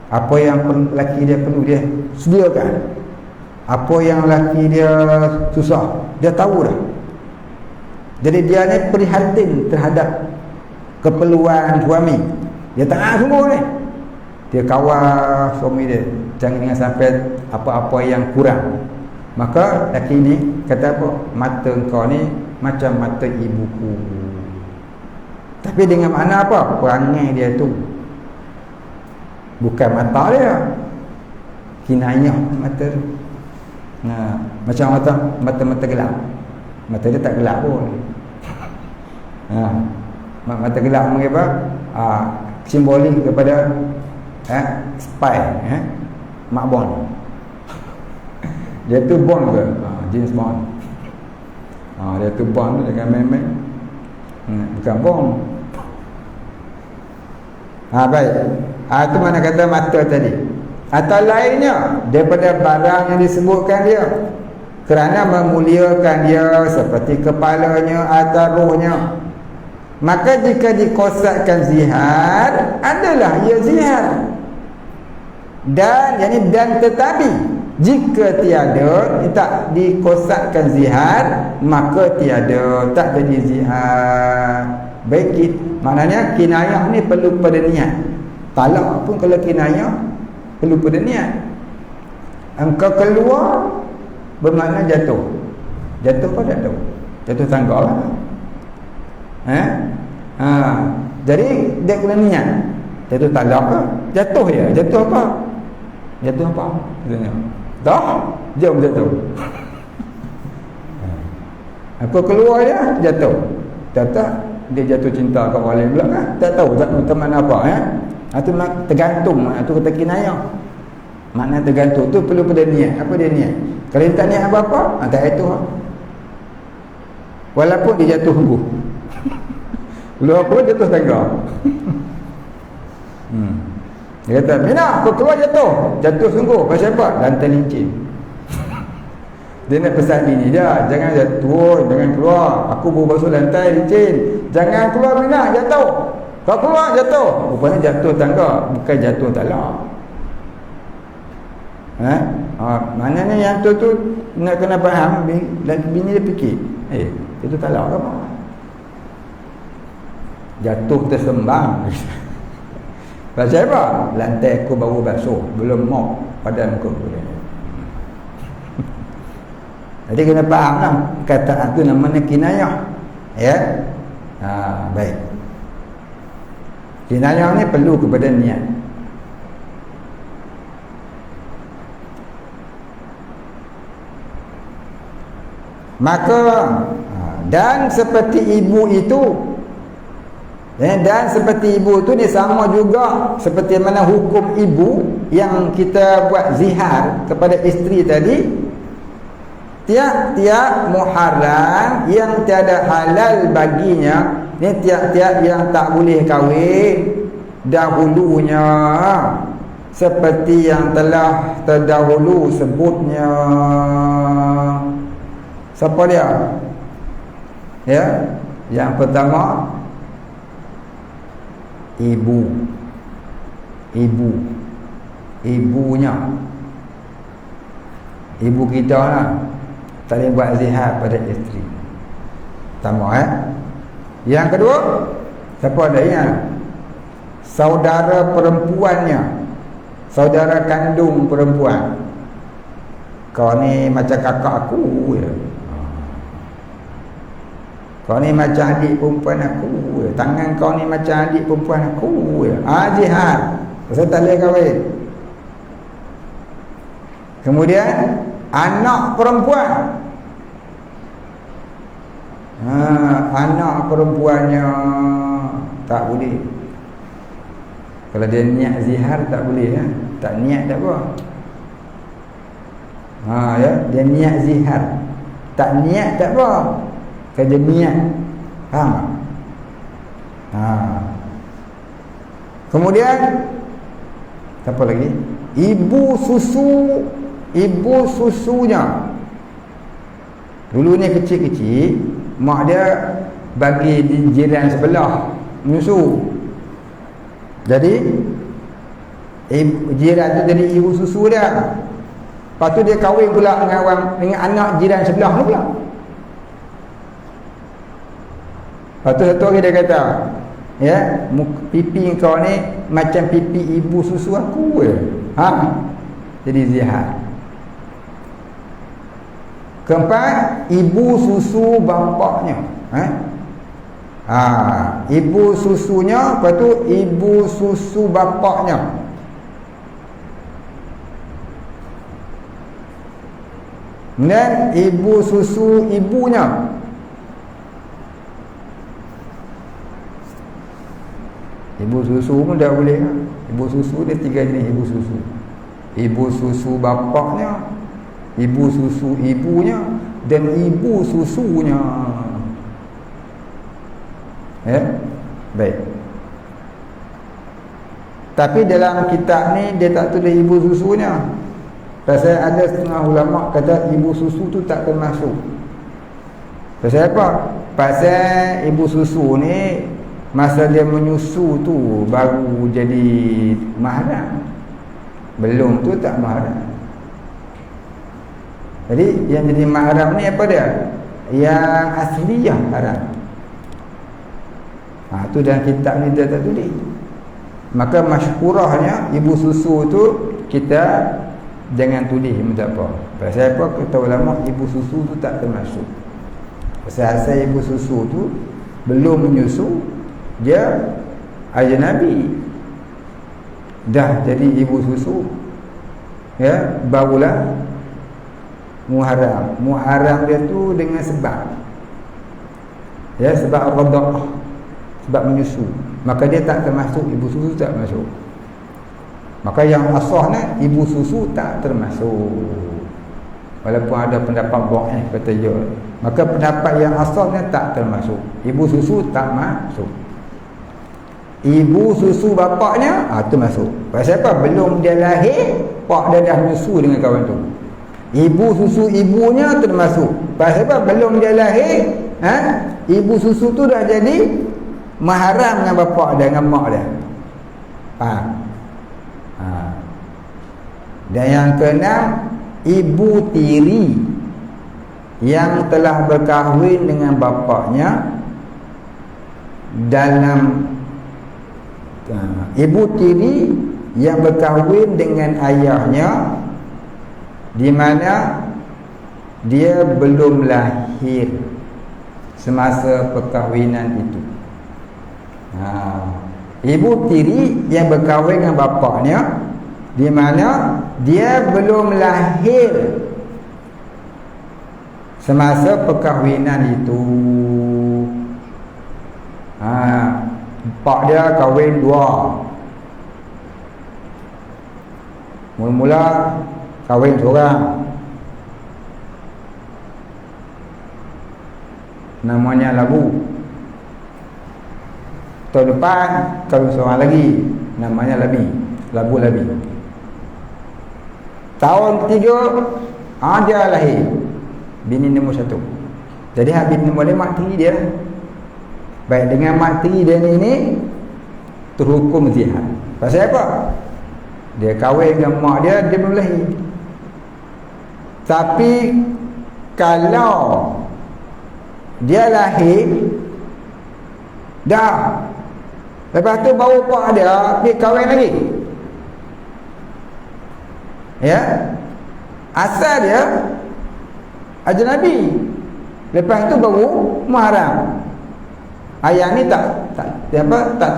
Speaker 1: Apa yang laki dia perlu, dia sediakan. Apa yang laki dia susah, dia tahu dah. Jadi dia ni prihatin terhadap keperluan suami. Dia tak sungguh ni. Dia kawal suami dia, jangan sampai apa-apa yang kurang. Maka laki ni kata apa? Mata kau ni macam mata ibuku. Tapi dengan makna apa? Perangai dia tu, bukan mata dia, kinayah mata tu. Macam mata gelap. Mata dia tak gelap pun. Mata gelap mengenai apa? Simbolik kepada spy, Mak Bond. Dia tu Bond ke? James Bond. Dia tu Bond dengan main-main. Bukan Bond. Baik. Itu mana kata mata tadi. Atau lainnya daripada barang yang disebutkan dia, kerana memuliakan dia seperti kepalanya atau rohnya. Maka jika dikosakkan zihar, adalah ia zihar. Dan tetapi jika tiada, tak dikosakkan zihar, maka tiada, tak jadi zihar. Baik, maknanya kinayah ni perlu pada niat. Talak pun kalau kinayah perlu pada niat. Engkau keluar bermakna jatuh. Jatuh apa jatuh? Jatuh tangga lah. Jadi dia kena niat. Jatuh talak ke? Jatuh ya. Jatuh apa? Jatuh apa? Dah, jom jatuh. Aku keluar dia jatuh. Tak dia jatuh cinta kat orang lain pula kan? Tak tahu teman apa itu tergantung. Itu kata kinayah. Makna tergantung tu perlu pada niat. Apa dia niat? Kalau dia tak niat apa-apa, tak itu. Walaupun dia jatuh sungguh. Keluar pun jatuh tangga. Dia kata, Mina, kau keluar jatuh. Jatuh sungguh. Pasal apa? Lantai licin. Dia nak pesan bini dia, jangan jatuh, jangan keluar. Aku baru basuh lantai licin. Jangan keluar Mina, jatuh. Kau keluar jatuh. Rupanya jatuh tangga, bukan jatuh talak. Maknanya yang tu nak kena faham. Bini dia fikir, itu talak ke apa? Jatuh tersembang. Pasal apa? Lantai aku baru basuh, belum mop pada muka aku. Jadi kena faham lah kataan tu namanya kinayah. Ya. Baik. Kinayah ni perlu kepada niat. Maka dan seperti ibu itu, dan seperti ibu tu dia sama juga seperti mana hukum ibu yang kita buat zihar kepada isteri tadi. Tiap-tiap muharram yang tiada halal baginya, ni tiap-tiap yang tak boleh kahwin dahulunya, seperti yang telah terdahulu sebutnya. Siapa dia? Ya, yang pertama ibunya, ibu kita lah. Tak boleh buat zihar pada isteri. Pertama Yang kedua, siapa ada ingat? Saudara perempuannya, saudara kandung perempuan. Kau ni macam kakak aku ya. Kau ni macam adik perempuan aku ya. Tangan kau ni macam adik perempuan aku ya. Zihar. Pasal tak boleh kahwin. Kemudian anak perempuan, anak perempuannya tak boleh. Kalau dia niat zihar tak boleh tak niat tak apa. Ya, dia niat zihar. Tak niat tak apa. Kalau dia niat, faham? Kemudian apa lagi? Ibu susunya. Dulu ni kecil-kecil, mak dia bagi di jiran sebelah menyusu. Jadi jiran tu jadi ibu susu dia. Lepas tu dia kahwin pula dengan anak jiran sebelah tu pula. Lepas tu satu hari dia kata, ya, pipi kau ni macam pipi ibu susu aku je. Jadi zihar. Keempat, ibu susu bapaknya. Ibu susunya, lepas tu ibu susu bapaknya. Dan ibu susu ibunya. Ibu susu pun dah boleh. Ibu susu dia 3 jenis ibu susu. Ibu susu bapaknya, ibu susu ibunya, dan ibu susunya. Baik. Tapi dalam kitab ni dia tak tulis ibu susunya. Pasal ada setengah ulama kata ibu susu tu tak termasuk. Pasal apa? Pasal ibu susu ni masa dia menyusu tu baru jadi mahram. Belum tu tak mahram. Jadi yang jadi mahram ni apa dia? Yang asliyah haram. Tu dalam kitab ni dia tak tulis. Maka masyhurahnya ibu susu tu kita jangan tulis pun tak apa. Pasal apa? Kata ulama ibu susu tu tak termasuk. Pasal asal ibu susu tu belum menyusu, dia ajnabi, dah jadi ibu susu, ya, barulah muharram. Muharram dia tu dengan sebab, ya, sebab radha'ah, sebab menyusu, maka dia tak termasuk. Ibu susu tak masuk. Maka yang asahnya ibu susu tak termasuk. Walaupun ada pendapat dhaif kata ya, maka pendapat yang asahnya tak termasuk. Ibu susu tak masuk. Ibu susu bapaknya tu masuk. Pasal apa? Belum dia lahir, pak dia dah menyusu dengan kawan tu. Ibu susu ibunya termasuk. Pasal apa? Belum dia lahir, ibu susu tu dah jadi mahram dengan bapak dia, dengan mak dia. Dan yang keenam, ibu tiri yang telah berkahwin dengan bapaknya dalam ibu tiri yang berkahwin dengan ayahnya di mana dia belum lahir semasa perkahwinan itu. Ibu tiri yang berkahwin dengan bapaknya di mana dia belum lahir semasa perkahwinan itu, pak dia kahwin 2, mula-mula kahwin seorang, namanya labu. Tahun depan kahwin seorang lagi, namanya labi, labu labi. Tahun ketiga dia lahir bini nombor 1. Jadi bini nombor 5 mak tiri dia. Baik, dengan mak tiri dia ni terhukum zihar. Pasal apa? Dia kahwin dengan mak dia belum lahir. Tapi kalau dia lahir dah, lepas tu baru pak dia pergi kahwin lagi, ya, asal dia ajnabi, lepas tu baru mahram. Ayat ni tak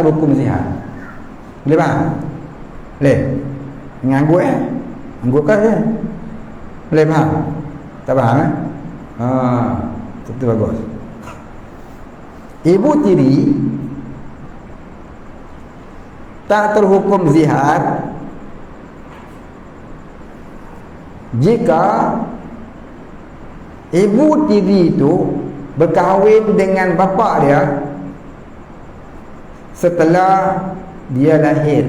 Speaker 1: terhukum zihar. Boleh faham? Boleh? Mengangguk anggukkan je. Boleh faham? Tak faham itu bagus. Ibu tiri tak terhukum zihar jika ibu tiri itu berkahwin dengan bapa dia setelah dia lahir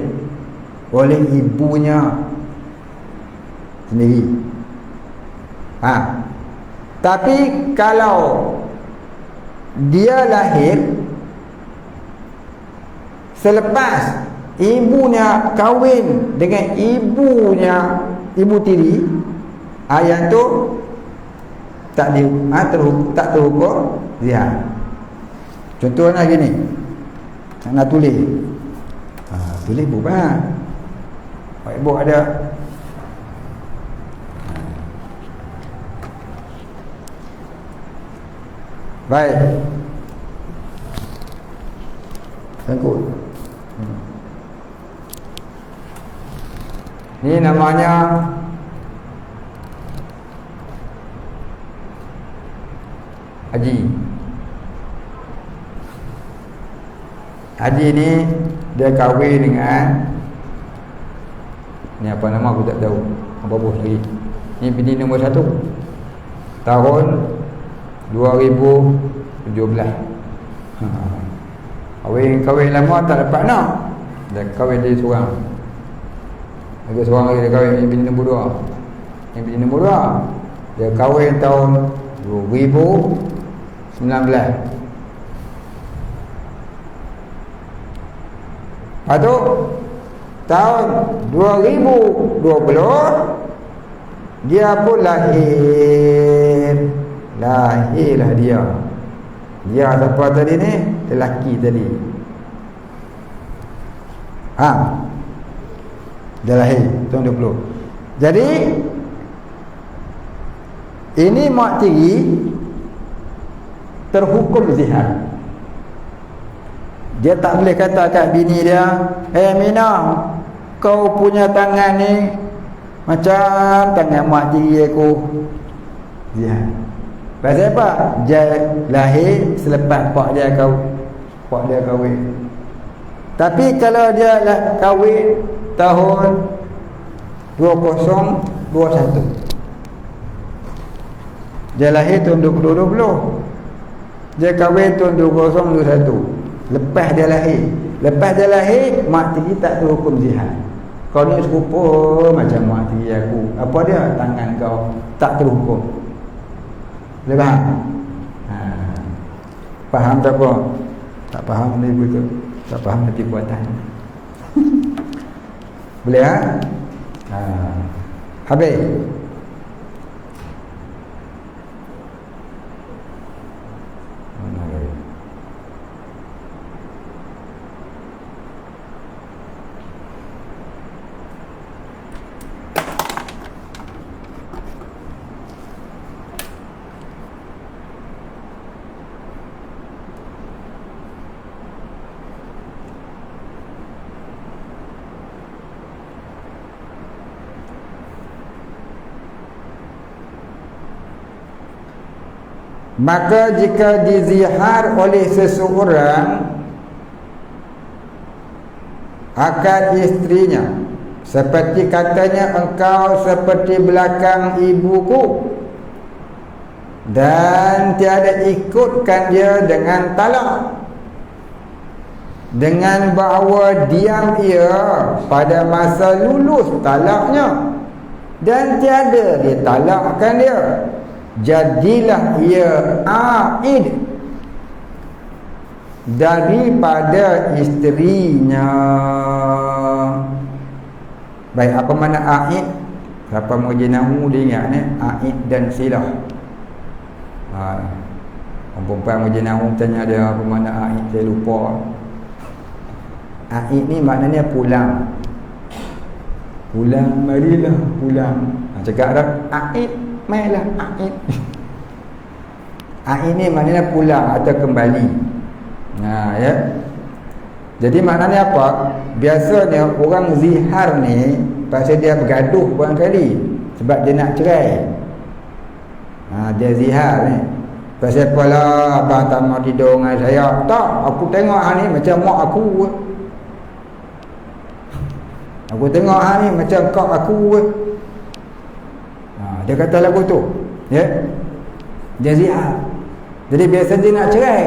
Speaker 1: oleh ibunya sendiri. Tapi kalau dia lahir selepas ibunya kahwin dengan ibu tiri, ayat tu tak terhukum zihar. Contohnya gini, nak tulis, tulis bukan whiteboard ada. Baik, sangkut. Ini namanya haji. Haji ni dia kahwin dengan ni apa nama aku tak tahu, apa bos lagi. Ni bini nombor 1 tahun 2017. Kahwin lama tak dapat nak, dia kahwin dia seorang. Lagi seorang lagi dia kahwin bini nombor 2. Yang bini nombor 2 dia kahwin tahun 2019. Lepas tu tahun 2020 dia pun lahirlah dia siapa tadi ni? Lelaki tadi. Dia lahir tahun 20. Jadi ini mak tiri terhukum zihar. Dia tak boleh kata kat bini dia, Mina, kau punya tangan ni macam tangan mak tiri aku. Zihar. Pasal apa? Dia lahir selepas pak dia kahwin. Tapi kalau dia kahwin tahun 2021, dia lahir tahun 2020, dia kahwin tahun 2021, lepas dia lahir mak tiri tak terhukum zihar. Kau ni serupa macam mak tiri aku, apa dia? Tangan kau tak terhukum. Boleh faham? Faham tak apa? Tak faham ni betul. Tak faham nanti buatan. Boleh habis. Maka jika dizihar oleh seseorang akan istrinya, seperti katanya, engkau seperti belakang ibuku, dan tiada ikutkan dia dengan talak, dengan bahawa diam ia pada masa lulus talaknya, dan tiada dia talakkan dia, jadilah ia aid daripada isterinya. Baik, apa makna aid? Siapa mengaji nahwu dia ingat ni, aid dan silah. Perempuan mengaji nahwu tanya dia apa makna aid, saya lupa. Aid ni maknanya pulang. Pulang, marilah pulang. Cakap dah aid, marilah aid. Aid ni maknanya pulang atau kembali. Ya. Jadi maknanya apa? Biasanya orang zihar ni pasal dia bergaduh barangkali sebab dia nak cerai. Dia zihar ni. Pasal apalah abang tak mau tidur dengan saya. Tak, aku tengok hang ni macam mak aku. Aku tengok hang ni macam kau aku. Dia kata lagu tu. Ya. Dia zihar. Jadi biasa dia nak cerai.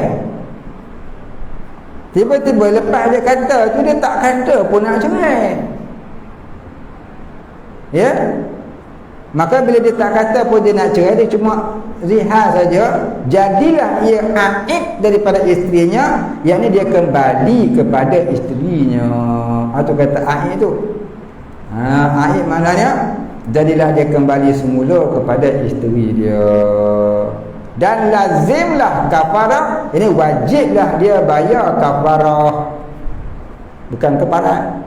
Speaker 1: Tiba-tiba lepas dia kata tu, dia tak kata pun nak cerai. Ya. Maka bila dia tak kata pun dia nak cerai, dia cuma zihar saja, jadilah ia aid daripada isterinya, yakni dia kembali kepada isterinya. Atau kata aid tu. Aid maknanya jadilah dia kembali semula kepada isteri dia. Dan lazimlah kafarah, ini wajiblah dia bayar kafarah, bukan keparat.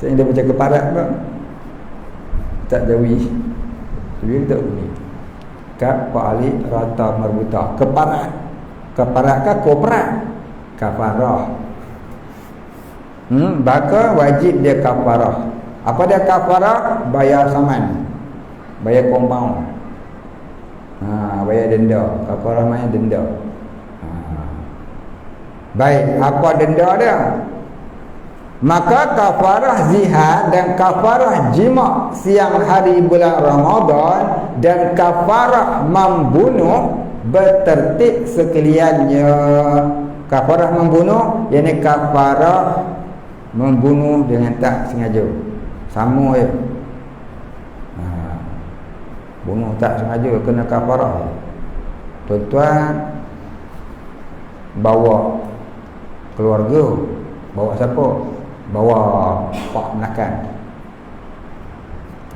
Speaker 1: Saya dia baca keparat pun tak jawi, tapi tak bunyi kaf alif rata marbuta. Keparat, keparat ke koprat, kafarah. Maka wajib dia kafarah. Apa dia kafarah? Bayar saman, bayar compound. Bayar denda. Kafarah maknanya denda. Baik, apa denda dia? Maka kafarah zihar dan kafarah jima' siang hari bulan Ramadan dan kafarah membunuh bertertib sekaliannya. Kafarah membunuh, yakni kafarah membunuh dengan tak sengaja. Sama je. Bunuh tak sengaja kena kafarah. Tuan-tuan bawa keluarga, bawa siapa? Bawa pak menakan.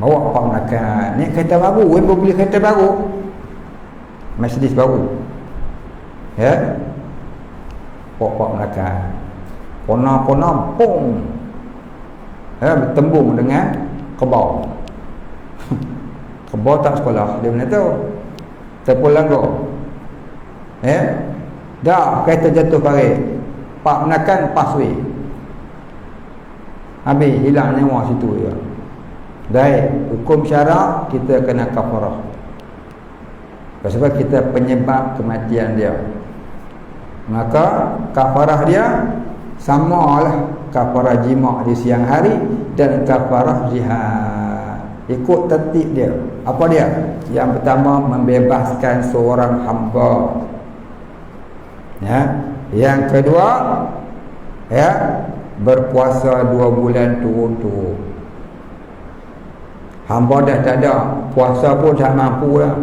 Speaker 1: Bawa pak menakan. Ni kereta baru, baru beli kereta baru, Mercedes baru. Ya. Pak menakan. Kona-kona pung. Ya, bertembung dengan kebau. Kebau tak sekolah, dia mana tahu. Terpulang kau. Dah kereta jatuh parit. Pak menakan paswi. Habis hilang nyawa situ ya. Baik, hukum syarak kita kena kafarah. Sebab kita penyebab kematian dia. Maka kafarah dia samalah kafarah jima' di siang hari dan kafarah zihar. Ikut tertib dia. Apa dia? Yang pertama, membebaskan seorang hamba. Ya. Yang kedua, ya, berpuasa 2 bulan turun-turun. Hamba dah tak ada, puasa pun tak mampu dah.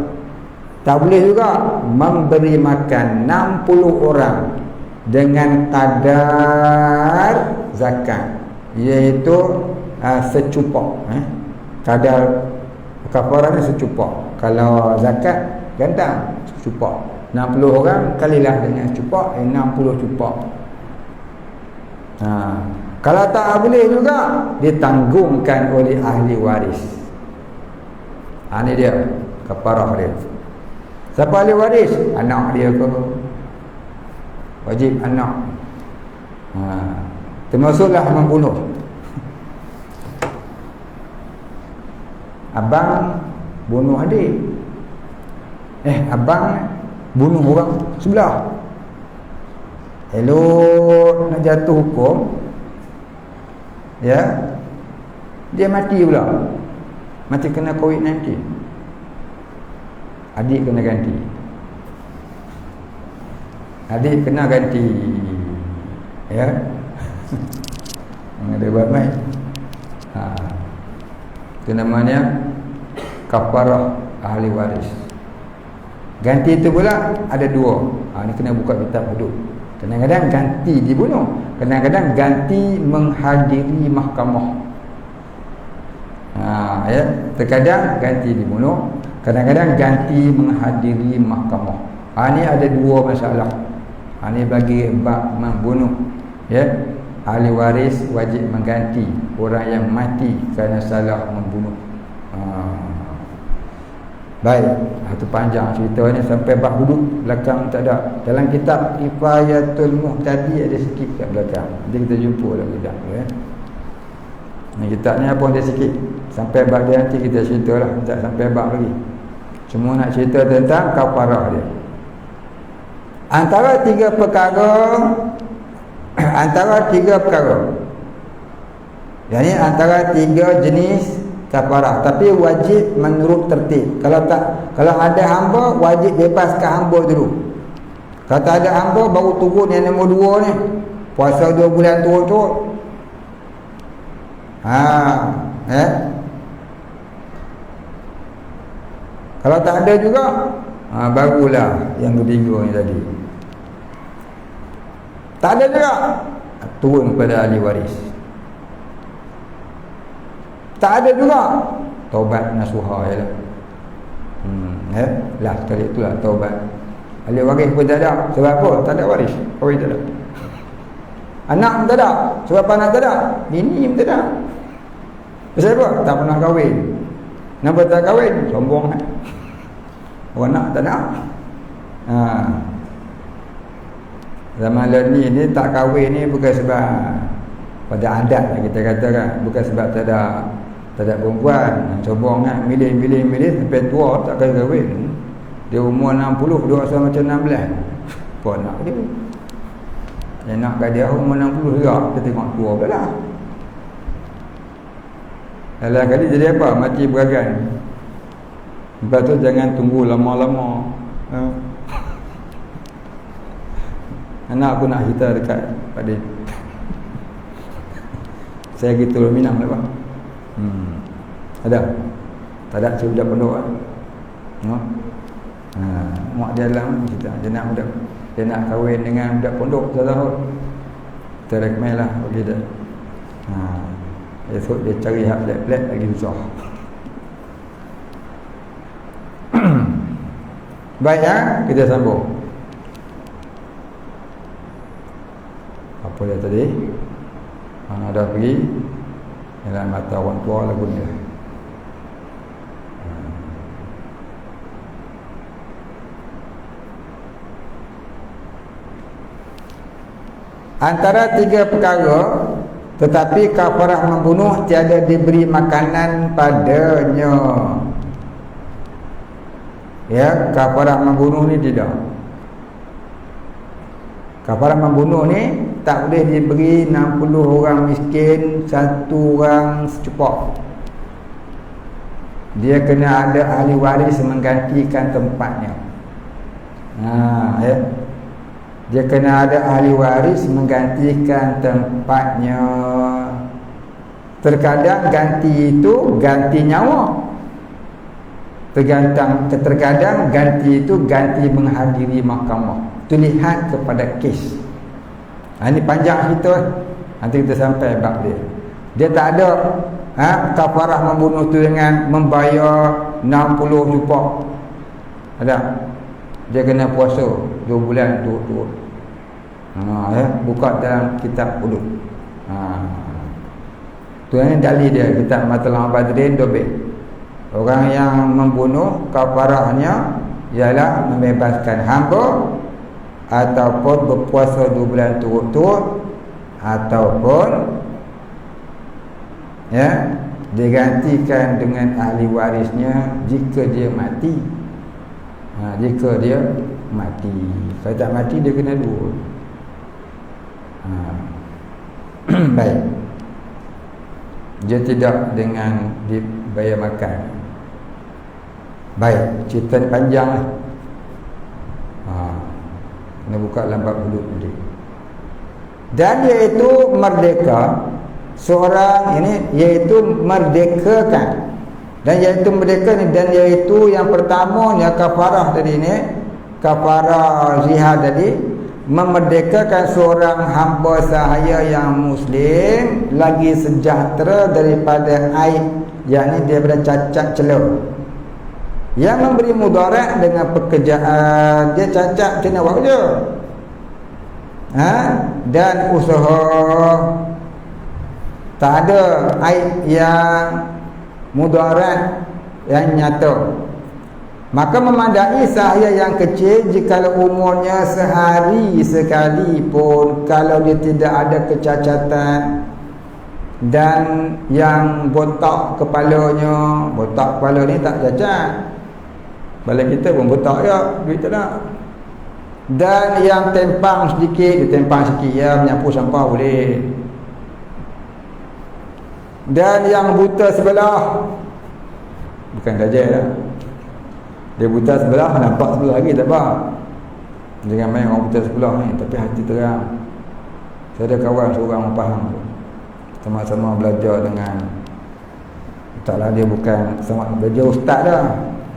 Speaker 1: Tak boleh juga memberi makan 60 orang dengan kadar zakat, iaitu secupak. Kadar kafarah ni secupak. Kalau zakat gantang secupak. 60 orang kalilah dengan cupak, 60 cupak. Kalau tak boleh juga, ditanggungkan oleh ahli waris. Ini dia kafarah dia. Siapa ahli waris? Anak dia ke? Wajib anak. Termasuklah membunuh. Abang bunuh adik, abang bunuh orang sebelah, elok nak jatuh hukum, ya, dia mati pula, mati kena COVID-19, adik kena ganti, ya. Ada buat main. Itu namanya kafarah ahli waris. Ganti itu pula ada dua. Ni kena buka kitab hudud. Kadang-kadang ganti dibunuh, kadang-kadang ganti menghadiri mahkamah. Ya, terkadang ganti dibunuh, kadang-kadang ganti menghadiri mahkamah. Ni ada dua masalah. Ni bagi bab membunuh, ya. Ahli waris wajib mengganti orang yang mati kerana salah membunuh. Baik, itu panjang cerita ni sampai bab hudud belakang tak ada. Dalam kitab Kifayatul Muhtadi ada sikit kat belakang. Nanti kita jumpa lagi dah, ya. Ni kitab ni apa dia sikit. Sampai bab dia nanti kita ceritalah, tak sampai bab lagi. Semua nak cerita tentang kafarah dia. Antara tiga perkara. Yani antara tiga jenis kafarah, tapi wajib menurut tertib. Kalau ada hamba, wajib bebaskan hamba dulu. Kalau tak ada hamba, baru turun yang nombor 2 ni, puasa 2 bulan turut-turut. Kalau tak ada juga, barulah yang ketiga ni tadi. Tak ada juga, turun kepada ahli waris. Tak ada juga, taubat nasuha je lah. Lah sekali itulah taubat. Ahli waris pun tak ada. Sebab apa? Tak ada waris. Waris tak ada. Anak pun tak ada. Sebab apa anak tak ada? Bini pun tak ada. Sebab apa? Tak pernah kahwin. Kenapa tak kahwin? Sombong kan? Orang anak tak ada. Zaman ni tak kahwin ni bukan sebab pada adat lah kita katakan, bukan sebab tak ada perempuan. Sombong kan, milih sampai tua tak kahwin. Dia umur 60, dia rasa macam 16. Apa nak dia? Yang nak kat dia umur 60 juga, kita tengok tua pula lah. Lain kali jadi apa? Mati beragan. Lepas tu jangan tunggu lama-lama. Anak aku nak cerita dekat pada saya gitu minang lah, Pak. Ada? Tak ada cik budak pondok kan? Mak dia dalam cerita dia nak kahwin dengan budak pondok setahun. Kita recommend lah bagi dia. Esok dia cari hak pelik-pelik lagi susah. Baik, kita sambung. Apa dia tadi? Mana dah pergi dalam mata orang tua lagu ni. Antara tiga perkara, tetapi kafarah membunuh tiada diberi makanan padanya. Ya, kafarah membunuh ni tidak. Kafarah membunuh ni tak boleh diberi 60 orang miskin, 1 orang secupak. Dia kena ada ahli waris menggantikan tempatnya. Ya. Dia kena ada ahli waris menggantikan tempatnya. Terkadang ganti itu ganti nyawa. Terkadang ganti itu ganti menghadiri mahkamah. Itu lihat kepada kes. Ini panjang cerita. Nanti kita sampai bab dia. Dia tak ada kafarah membunuh tu dengan membayar 60 juta. Ada. Dia kena puasa 2 bulan turut-turut. Buka dalam kitab hudud. Tu yang dalil dia, kitab Matlaul Badrin Dobek. Orang yang membunuh kafarahnya ialah membebaskan hamba ataupun berpuasa 2 bulan turut-turut ataupun digantikan dengan ahli warisnya jika dia mati. Jika dia mati. Kalau tak mati dia kena 2. Baik. Dia tidak dengan dibayar makan. Baik, cerita ni panjang lah. Kena buka lambat mulut dia. Dan iaitu merdeka seorang ini, iaitu merdekakan. Dan iaitu merdeka ni, dan iaitu yang pertamanya kafarah tadi ni, kafarah zihar tadi, memerdekakan seorang hamba sahaya yang muslim lagi sejahtera daripada aib, yakni daripada cacat celah. Yang memberi mudarat dengan pekerjaan dia cacat, kena buat kerja. Dan usaha tak ada aib yang mudarat yang nyata, maka memandai sahaya yang kecil jikalau umurnya sehari sekali pun, kalau dia tidak ada kecacatan. Dan yang botak kepalanya, botak kepala ni tak cacat, balik kita pun botak ya, duit tak nak. Dan yang tempang sedikit, dia tempang sikit ya, menyapu sampah boleh. Dan yang buta sebelah, bukan gajah lah, dia buta sebelah, nampak sebelah lagi tak apa. Jangan main orang buta sebelah ni, tapi hati terang. Saya ada kawan seorang faham tu, sama-sama belajar dengan, taklah dia bukan sama belajar ustaz dah,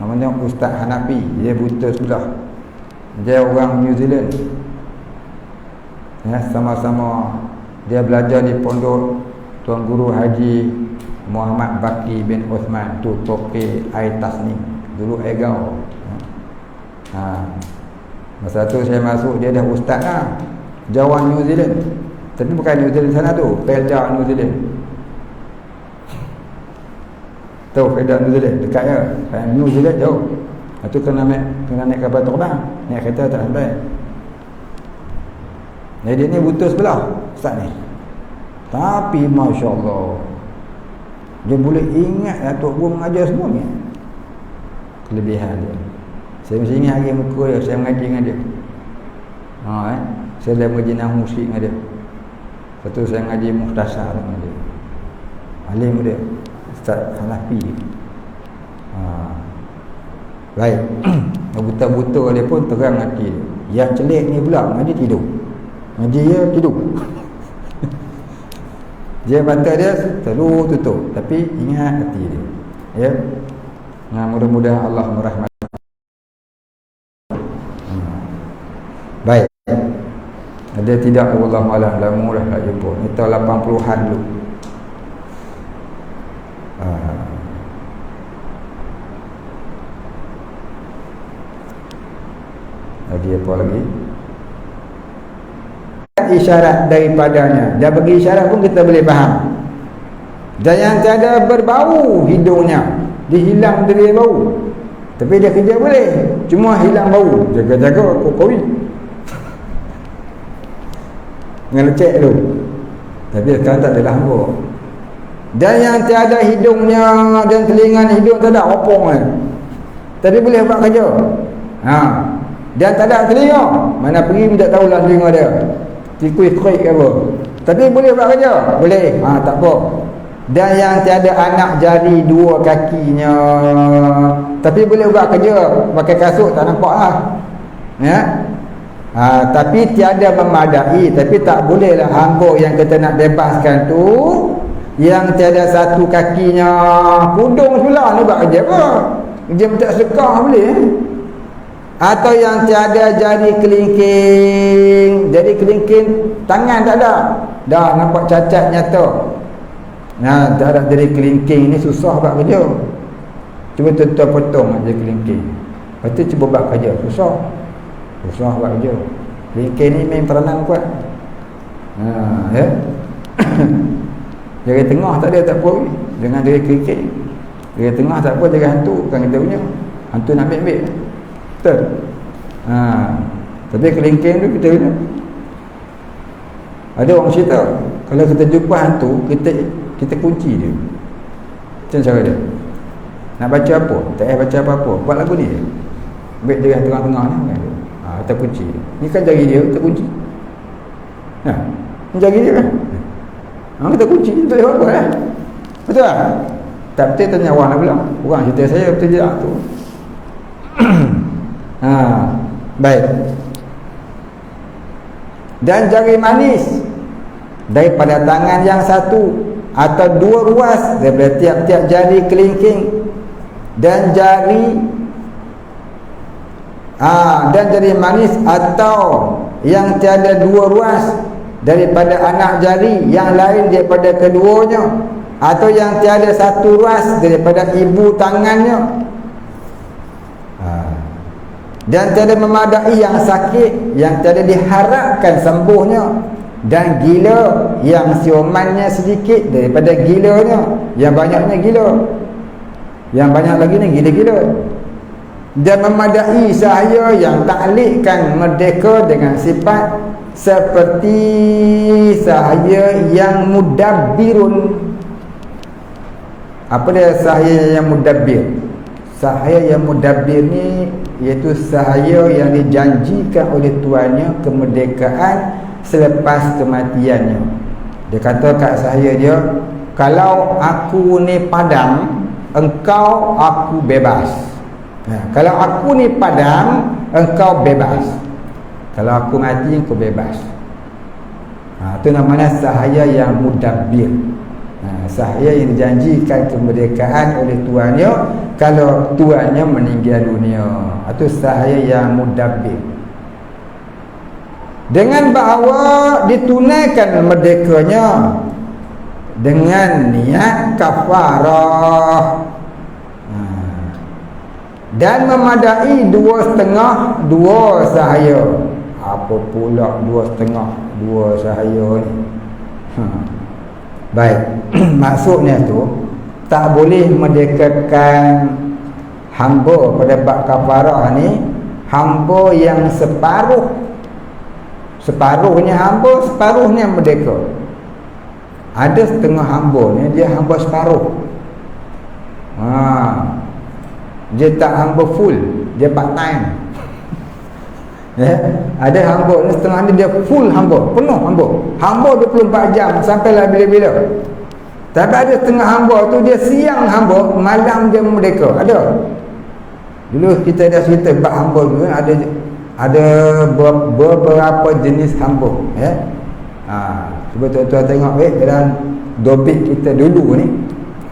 Speaker 1: namanya Ustaz Hanafi. Dia buta sebelah, dia orang New Zealand ya, sama-sama dia belajar di pondok Tuan Guru Haji Muhammad Baki bin Osman tu Toke Air Tasnim, dulu Egau. Masa tu saya masuk, dia dah ustaz lah, Jawan New Zealand, tapi bukan New Zealand sana tu, Perak New Zealand. Tahu Perak New Zealand dekat ya, New Zealand jauh. Itu kena naik kapal terbang, naik kereta tak sampai. Jadi dia ni buta sebelah ustaz ni, tapi Masya Allah, dia boleh ingat Datuk Guru mengajar semua ni. Kelebihan dia, saya mesti ingat hari muka dia, saya mengaji dengan dia. Saya dah mengaji Nahwu sikit dengan dia. Lepas tu saya mengaji Mukhtasar dengan dia. Alim dia Ustaz Hanafi. Baik. Buta-buta dia pun terang hati dia. Yang celik ni pula ngaji tidur, ngaji dia tidur. Dia mata dia selalu tutup, tapi ingat hati dia ya. Nah, mudah-mudahan Allah merahmati. Baik. Ada tidak Allah malam lama dah nak jumpa. Ni tahun 80-an dulu. Lagi apa lagi? Isyarat daripadanya. Dia bagi isyarat pun kita boleh faham. Dan yang tiada berbau hidungnya, dia hilang dari bau, tapi dia kerja boleh, cuma hilang bau. Jaga-jaga kokowi dengan lecek tu, tapi sekarang tak ada hamba. Dan yang tiada hidungnya dan telinga hidung tak ada opong kan, tapi boleh buat kerja. Dan tak ada telinga, mana pergi tak tahulah telinga dia, tikui-tikui ke apa, tapi boleh buat kerja, boleh. Tak apa. Dan yang tiada anak jari 2 kakinya, tapi boleh buat kerja, pakai kasut tak nampak lah ya. Tapi tiada memadai, tapi tak bolehlah hamba yang kita nak bebaskan tu, yang tiada 1 kakinya, pudung sebelah ni buat kerja apa? Dia tak sedekah boleh. Atau yang tiada jari kelingking, jari kelingking tangan tak ada, dah nampak cacat nyata. Tak ada jari kelingking ni susah buat kerja. Cuba tuan-tuan potong jari kelingking, lepas tu cuba buat kerja, susah buat kerja. Kelingking ni main peranan kuat. Ya. Jari tengah tak ada, tak apa dengan jari kelingking. Jari tengah tak apa, jari hantu bukan kita punya, hantu nak ambil. Betul. Tapi kelingking tu kita punya. Ada orang cerita, kalau kita jumpa hantu, kita kunci dia. Macam cara dia nak baca apa, tak payah baca apa-apa, buat lagu ni. Ambil jari tengah-tengah ni kan. Terkunci. Ni kan jari dia terkunci. Jari dia kan. Kita kunci tu dia apa lah. Betul tak? Tak betul tanya orang lah pula. Orang cerita saya betul je tu. Baik. Dan jari manis daripada tangan yang satu atau dua ruas daripada tiap-tiap jari kelingking, dan jari manis atau yang tiada dua ruas daripada anak jari yang lain daripada keduanya, atau yang tiada satu ruas daripada ibu tangannya, dan tiada memadai yang sakit yang tiada diharapkan sembuhnya, dan gila yang siomannya sedikit daripada gilanya yang banyaknya gila, yang banyak lagi ni gila-gila, dan memadai sahaya yang taklikkan merdeka dengan sifat seperti sahaya yang mudabbirun. Apa dia sahaya yang mudabbir? Sahaya yang mudabbir ni iaitu sahaya yang dijanjikan oleh tuannya kemerdekaan selepas kematiannya. Dia kata kat sahaya dia, kalau aku ni padam, engkau aku bebas. Kalau aku ni padam, engkau bebas. Kalau aku mati, engkau bebas. Itu namanya sahaya yang mudabbir. Sahaya yang dijanjikan kemerdekaan oleh tuannya kalau tuannya meninggal dunia. Itu sahaya yang mudabbir. Dengan bahawa ditunaikan merdekanya dengan niat kafarah, dan memadai 2/2 dua sahaya. Apa pula 2/2 dua sahaya ni? Baik. Maksudnya tu tak boleh merdekakan hamba pada bab kafarah ni hamba yang separuhnya hamba, separuhnya merdeka. Ada setengah hamba ni dia hamba separuh. Dia tak hamba full, dia part time. Ada hamba ni setengah ni dia full hamba, penuh hamba 24 jam sampailah bila-bila. Tapi ada setengah hamba tu dia siang hamba, malam dia merdeka. Ada. Dulu kita dah cerita bab hamba dulu, ada beberapa jenis hamba, cuba tuan-tuan tengok dalam dobit kita dulu ni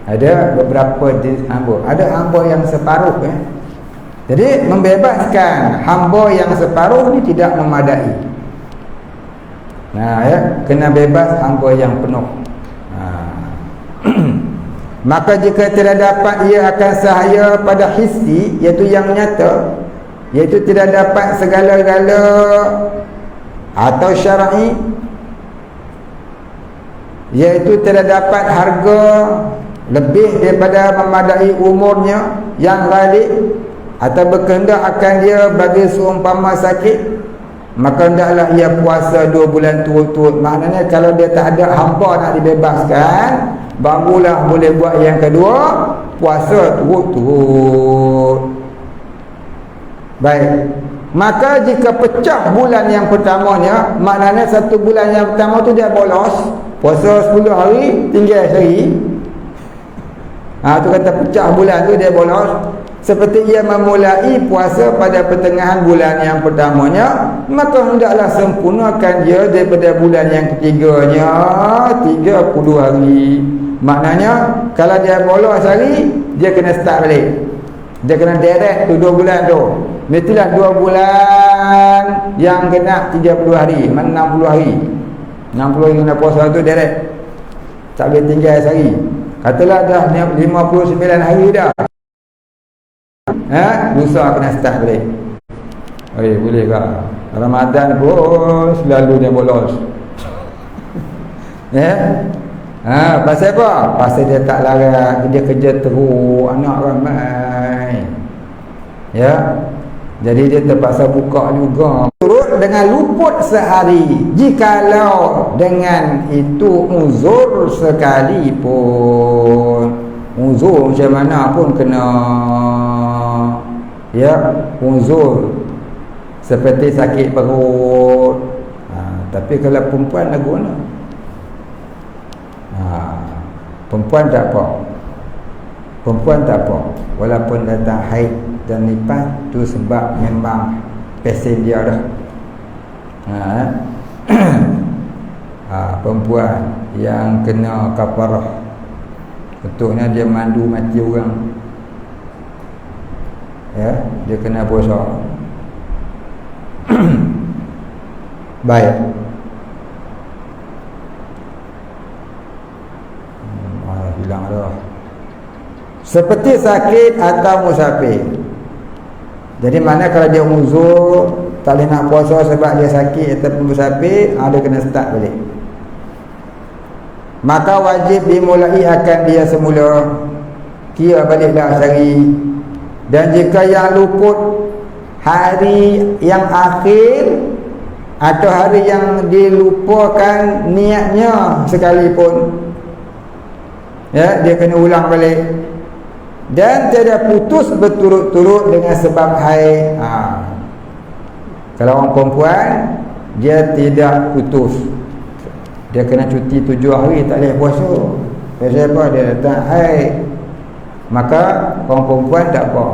Speaker 1: ada beberapa jenis hamba. Ada hamba yang separuh, Jadi membebaskan hamba yang separuh ni tidak memadai. Kena bebas hamba yang penuh. Maka jika tidak dapat ia akan sahaya pada hissi, iaitu yang nyata, iaitu tidak dapat segala-gala, atau syar'i, iaitu tidak dapat harga lebih daripada memadai umurnya yang ghalib, atau berkehendak akan dia bagi seumpama sakit, maka hendaklah ia puasa 2 bulan turut-turut. Maknanya kalau dia tak ada hamba nak dibebaskan, barulah boleh buat yang kedua, puasa turut-turut. Baik. Maka jika pecah bulan yang pertamanya, maknanya 1 bulan yang pertama tu dia bolos, puasa 10 hari, tinggal sehari. Tu kata pecah bulan tu dia bolos. Seperti ia memulai puasa pada pertengahan bulan yang pertamanya, maka hendaklah sempurnakan dia daripada bulan yang ketiganya 30 hari. Maknanya kalau dia bolos hari, dia kena start balik. Dia kena direct tu 2 bulan tu. Mestilah 2 bulan yang kena 30 hari, 60 hari. 60 hari kena puasa tu direct. Tak boleh tinggal sehari. Katalah dah 59 hari dah. Lusa kena start balik. Boleh ke? Ramadan pun selalu dia bolos. Pasal apa? Pasal dia tak larang, dia kerja teruk, anak ramai. Jadi dia terpaksa buka juga. Turut dengan luput sehari, jikalau dengan itu uzur sekalipun. Uzur macam mana pun kena. ya uzur seperti sakit perut. Tapi kalau perempuan lagu mana? Perempuan tak apa. Perempuan tak apa. Walaupun datang haid dan nifas, tu sebab memang pesen dia dah. Perempuan yang kena kafarah, contohnya dia mandu mati orang, ya, dia kena puasa. Baik. Hilang dah. Seperti sakit atau musafir. Jadi mana kalau dia uzur, tak boleh nak puasa sebab dia sakit ataupun musafir, dia kena start balik. Maka wajib dimulai akan dia semula, kira baliklah sehari. Dan jika yang luput hari yang akhir atau hari yang dilupakan niatnya sekalipun, ya, dia kena ulang balik. Dan tidak putus berturut-turut dengan sebab haid. Kalau orang perempuan, dia tidak putus, dia kena cuti 7 hari, tak boleh puasa. Pasal apa? Dia datang haid. Maka orang perempuan tak apa.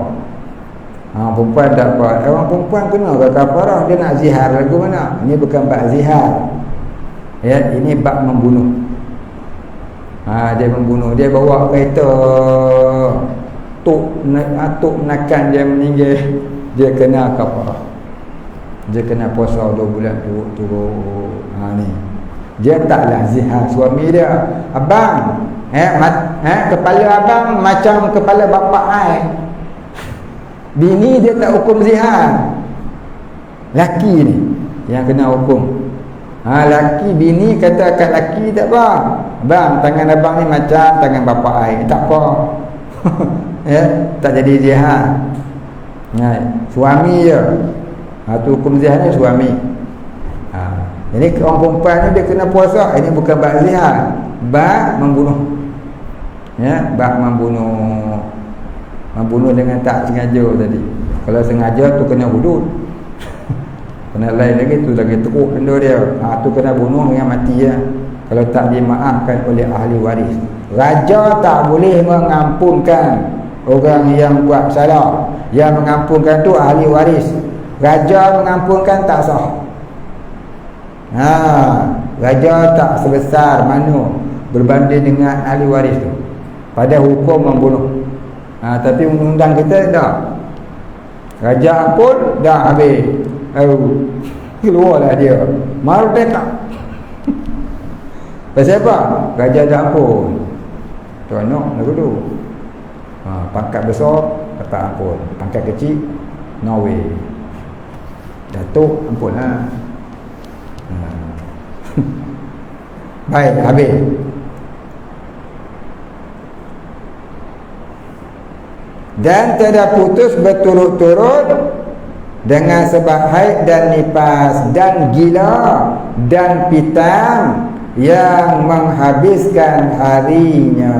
Speaker 1: Perempuan tak apa. Orang perempuan kena ke kafarah, dia nak zihar lagu mana? Ini bukan bab zihar, ya, ini bab membunuh. Dia membunuh, dia bawa kereta tuk menakan dia meninggal, dia kena kafarah. Dia kena puasa 2 bulan turut-turut. Ni dia taklah zihar suami dia. Abang, kepala abang macam kepala bapa ai. Bini dia tak hukum zihar. Laki ni yang kena hukum. Laki, bini kata kat laki tak apa, bang, tangan abang ni macam tangan bapa ai, tak apa. Ya, tak jadi zihar. Suami je. Tu hukum zihar ni suami. Jadi orang perempuan ni dia kena puasa. Ini bukan bab zihar, bab membunuh. Ya, bab membunuh. Membunuh dengan tak sengaja tadi. Kalau sengaja tu kena hudud. Kena lain lagi, tu lagi teruk benda dia. Tu kena bunuh yang mati ya. Kalau tak dimaafkan oleh ahli waris. Raja tak boleh mengampunkan orang yang buat salah. Yang mengampunkan tu ahli waris. Raja mengampunkan tak sah. Raja tak sebesar mana berbanding dengan ahli waris tu pada hukum membunuh. Tapi undang-undang kita dah, raja ampun dah habis. Keluarlah dia merdeka. Pasal apa? Raja dah ampun, tuan nak dulu. Pangkat besar kata ampun, pangkat kecil no way. Datuk ampunlah. Baik, habis. Dan tidak putus berturut-turut dengan sebab haid dan nifas dan gila dan pitam yang menghabiskan harinya.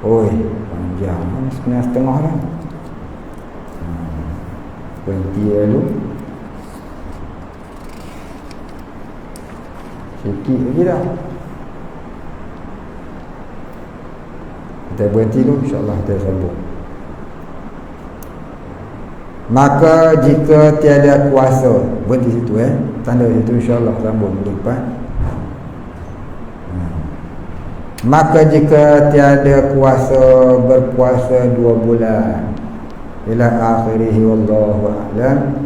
Speaker 1: Oi, panjang, 9.30 lah. Berhenti dulu. Sikit lagi dah. Kita berhenti dulu, insyaAllah kita sambung. Maka jika tiada kuasa, berhenti situ tanda situ, insyaAllah sambung depan. Maka jika tiada kuasa berpuasa 2 bulan ila akhirih, wallahu a'lam.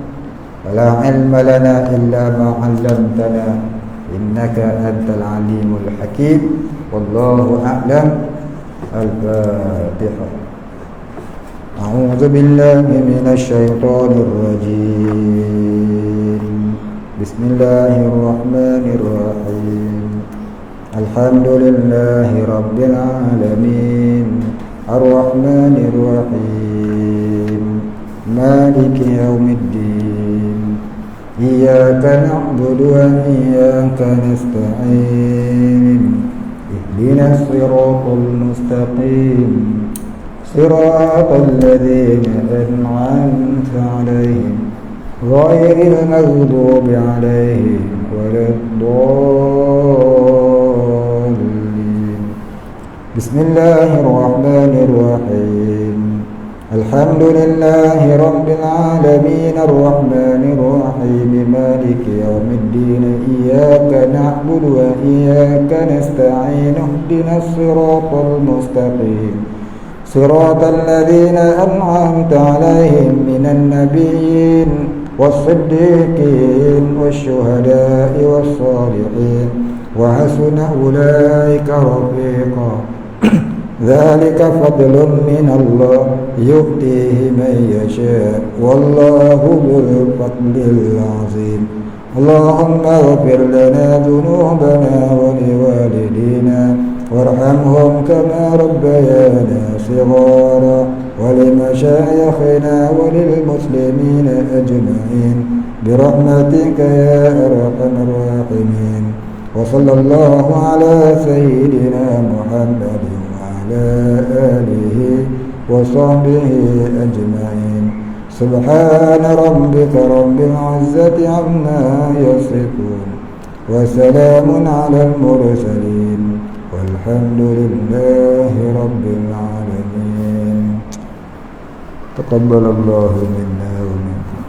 Speaker 1: Wala ilma lana illa ma 'allamtana innaka antal alimul hakim. Wallahu a'lam. Al-Fatihah. A'udzu billahi minasy syaithanir rajim. Bismillahirrahmanirrahim. Alhamdulillahi rabbil alamin. Ar-Rahmanir Rahim. Maliki yaumiddin. Iyyaka na'budu wa iyyaka nasta'in. Ihdinas siratal mustaqim. صراط الذين أنعمت عليهم غير المغضوب عليهم ولا الضالين. بسم الله الرحمن الرحيم. الحمد لله رب العالمين الرحمن الرحيم مالك يوم الدين إياك نعبد وإياك نستعين اهدنا الصراط المستقيم صراط الذين أنعمت عليهم من النبيين والصديقين والشهداء والصالحين وحسن أولئك رفيقا ذلك فضل من الله يؤتيه من يشاء والله ذو الفضل العظيم. اللهم اغفر لنا ذنوبنا ولوالدينا وارحمهم كما ربيانا صغارا ولمشايخنا وللمسلمين أجمعين برحمتك يا أرحم الراحمين. وصلى الله على سيدنا محمد وعلى آله وصحبه أجمعين. سبحان ربك رب العزة عما يصفون وسلام على المرسلين والحمد لله رب العالمين. تقبل الله منا ومنكم.